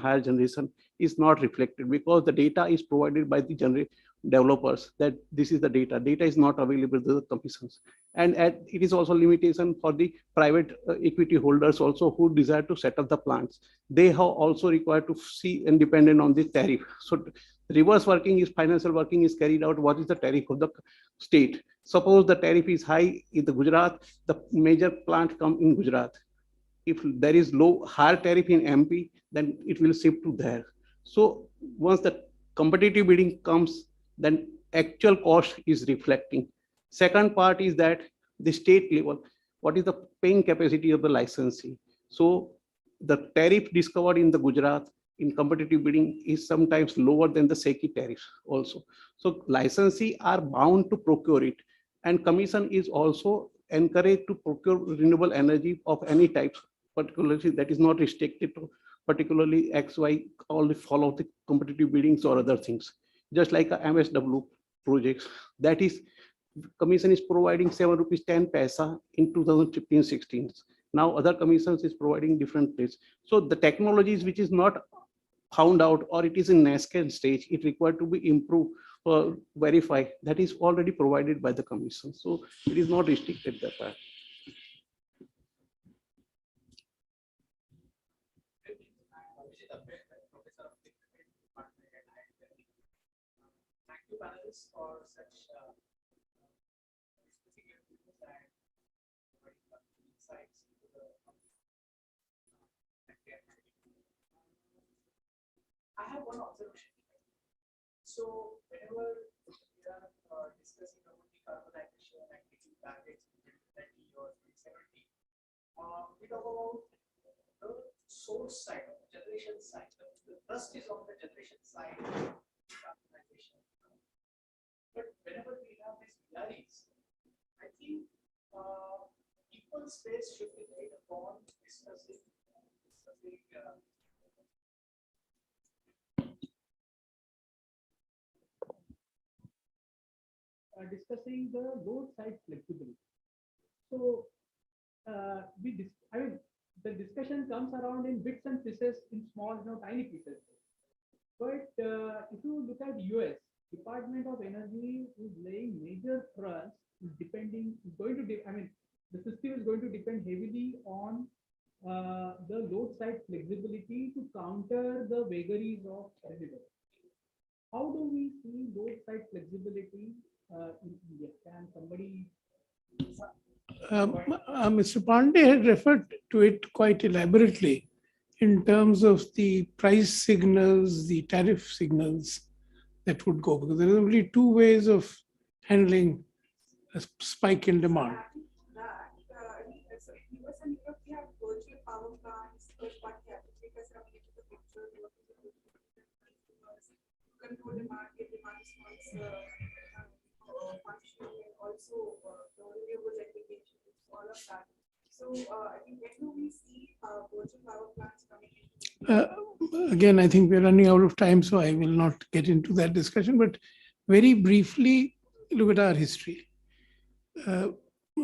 Speaker 5: higher generation is not reflected, because the data is provided by the developers that this is the data. Data is not available to the commissions. And it is also limitation for the private equity holders also who desire to set up the plants. They have also required to see and dependent on the tariff. So reverse working is financial working is carried out. What is the tariff of the state? Suppose the tariff is high in the Gujarat, the major plant come in Gujarat. If there is higher tariff in MP, then it will shift to there. So once the competitive bidding comes, then actual cost is reflecting. Second part is that the state level, what is the paying capacity of the licensee? So the tariff discovered in the Gujarat in competitive bidding is sometimes lower than the SECI tariff also. So licensee are bound to procure it, and commission is also encouraged to procure renewable energy of any types, particularly that is not restricted to particularly XY, all follow the competitive biddings or other things. Just like a MSW projects, that is commission is providing 7 rupees 10 paisa in 2015-16. Now other commissions is providing different place. So the technologies which is not found out or it is in nascent stage, it required to be improved or verified. That is already provided by the commission. So it is not restricted that part.
Speaker 10: Panelists for such insights into the I have one observation. So whenever we are discussing about decarbonization and taking targets in 2030 or 2070, we talk about the source side of the generation side. The thrust is on the generation side. But whenever we have these PREs, I think equal space should be made upon discussing the load side flexibility. So the discussion comes around in bits and pieces, in small, tiny pieces. But if you look at US, Department of Energy is laying major thrust, the system is going to depend heavily on the load side flexibility to counter the vagaries of renewable. How do we see load side flexibility in India? Can somebody?
Speaker 3: Mr. Pandey had referred to it quite elaborately in terms of the price signals, the tariff signals that would go, because there are only two ways of handling a spike in demand.
Speaker 10: Control demand, give demand response functioning, and also the renewable applications, all of that. So I think when do we see virtual power plants coming in?
Speaker 3: Again, I think we're running out of time, so I will not get into that discussion. But very briefly, look at our history.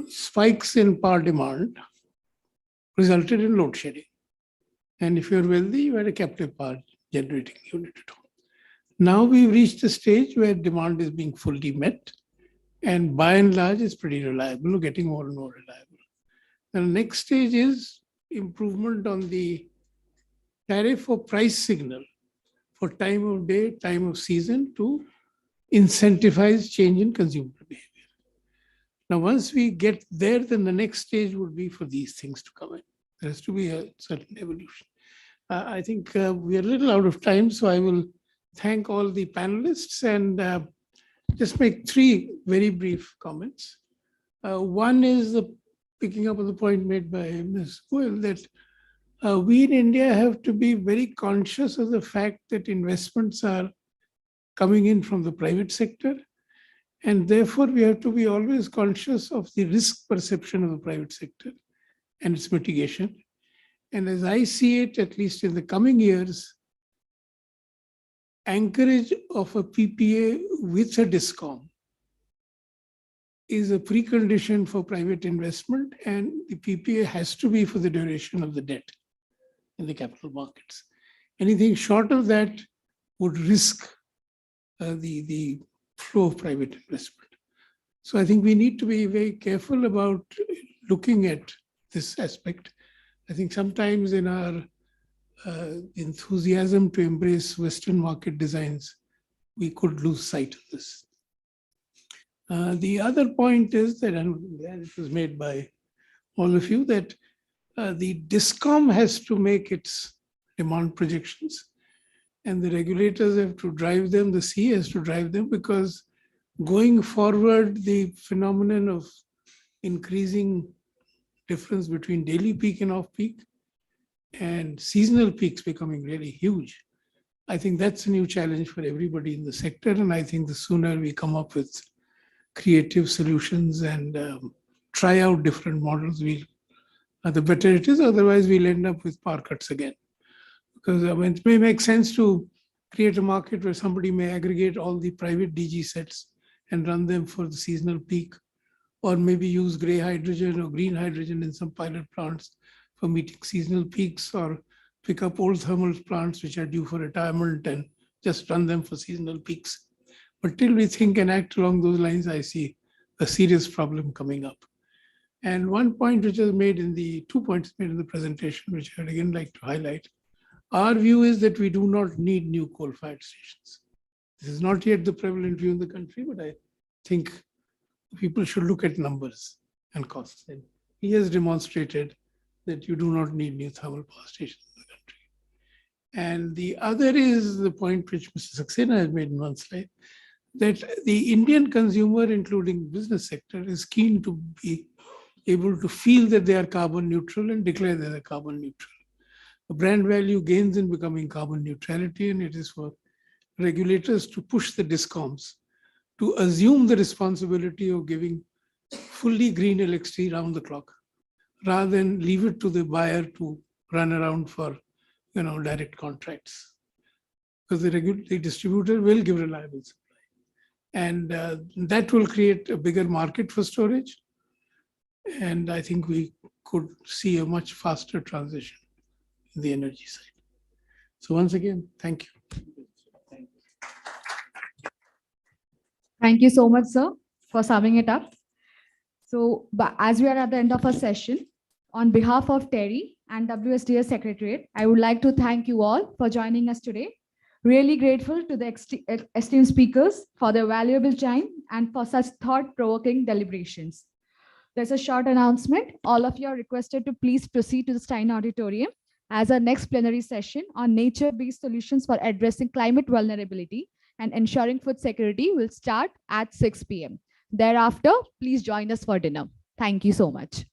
Speaker 3: Spikes in power demand resulted in load shedding. And if you're wealthy, you had a captive power generating unit at home. Now we've reached a stage where demand is being fully met, and by and large, it's pretty reliable, getting more and more reliable. The next stage is improvement on the tariff or price signal for time of day, time of season to incentivize change in consumer behavior. Now, once we get there, then the next stage would be for these things to come in. There has to be a certain evolution. I think we are a little out of time, so I will thank all the panelists and just make three very brief comments. One is picking up on the point made by Ms. Gould that we in India have to be very conscious of the fact that investments are coming in from the private sector. And therefore, we have to be always conscious of the risk perception of the private sector and its mitigation. And as I see it, at least in the coming years, anchorage of a PPA with a DISCOM is a precondition for private investment, and the PPA has to be for the duration of the debt in the capital markets. Anything short of that would risk the flow of private investment. So I think we need to be very careful about looking at this aspect. I think sometimes in our enthusiasm to embrace Western market designs, we could lose sight of this. The other point is that, and it was made by all of you, that the DISCOM has to make its demand projections, and the regulators have to drive them, the C has to drive them, because going forward, the phenomenon of increasing difference between daily peak and off-peak and seasonal peaks becoming really huge. I think that's a new challenge for everybody in the sector, and I think the sooner we come up with creative solutions and try out different models, the better it is. Otherwise, we'll end up with power cuts again. Because it may make sense to create a market where somebody may aggregate all the private DG sets and run them for the seasonal peak, or maybe use gray hydrogen or green hydrogen in some pilot plants for meeting seasonal peaks, or pick up old thermal plants which are due for retirement and just run them for seasonal peaks. But till we think and act along those lines, I see a serious problem coming up. And one point which was made in the 2 points made in the presentation, which I'd again like to highlight, our view is that we do not need new coal-fired stations. This is not yet the prevalent view in the country, but I think people should look at numbers and costs. And he has demonstrated that you do not need new thermal power stations in the country. And the other is the point which Mr. Saxena has made in one slide, that the Indian consumer, including business sector, is keen to be able to feel that they are carbon neutral and declare that they are carbon neutral. The brand value gains in becoming carbon neutrality, and it is for regulators to push the DISCOMs to assume the responsibility of giving fully green electricity round the clock, rather than leave it to the buyer to run around for direct contracts. Because the distributor will give reliable supply. And that will create a bigger market for storage. And I think we could see a much faster transition in the energy side. So once again, thank you.
Speaker 1: Thank you so much, sir, for summing it up. So as we are at the end of our session, on behalf of TERI and WSDS Secretariat, I would like to thank you all for joining us today. Really grateful to the esteemed speakers for their valuable time and for such thought-provoking deliberations. There's a short announcement. All of you are requested to please proceed to the Stein Auditorium as our next plenary session on nature-based solutions for addressing climate vulnerability and ensuring food security will start at 6 p.m. Thereafter, please join us for dinner. Thank you so much.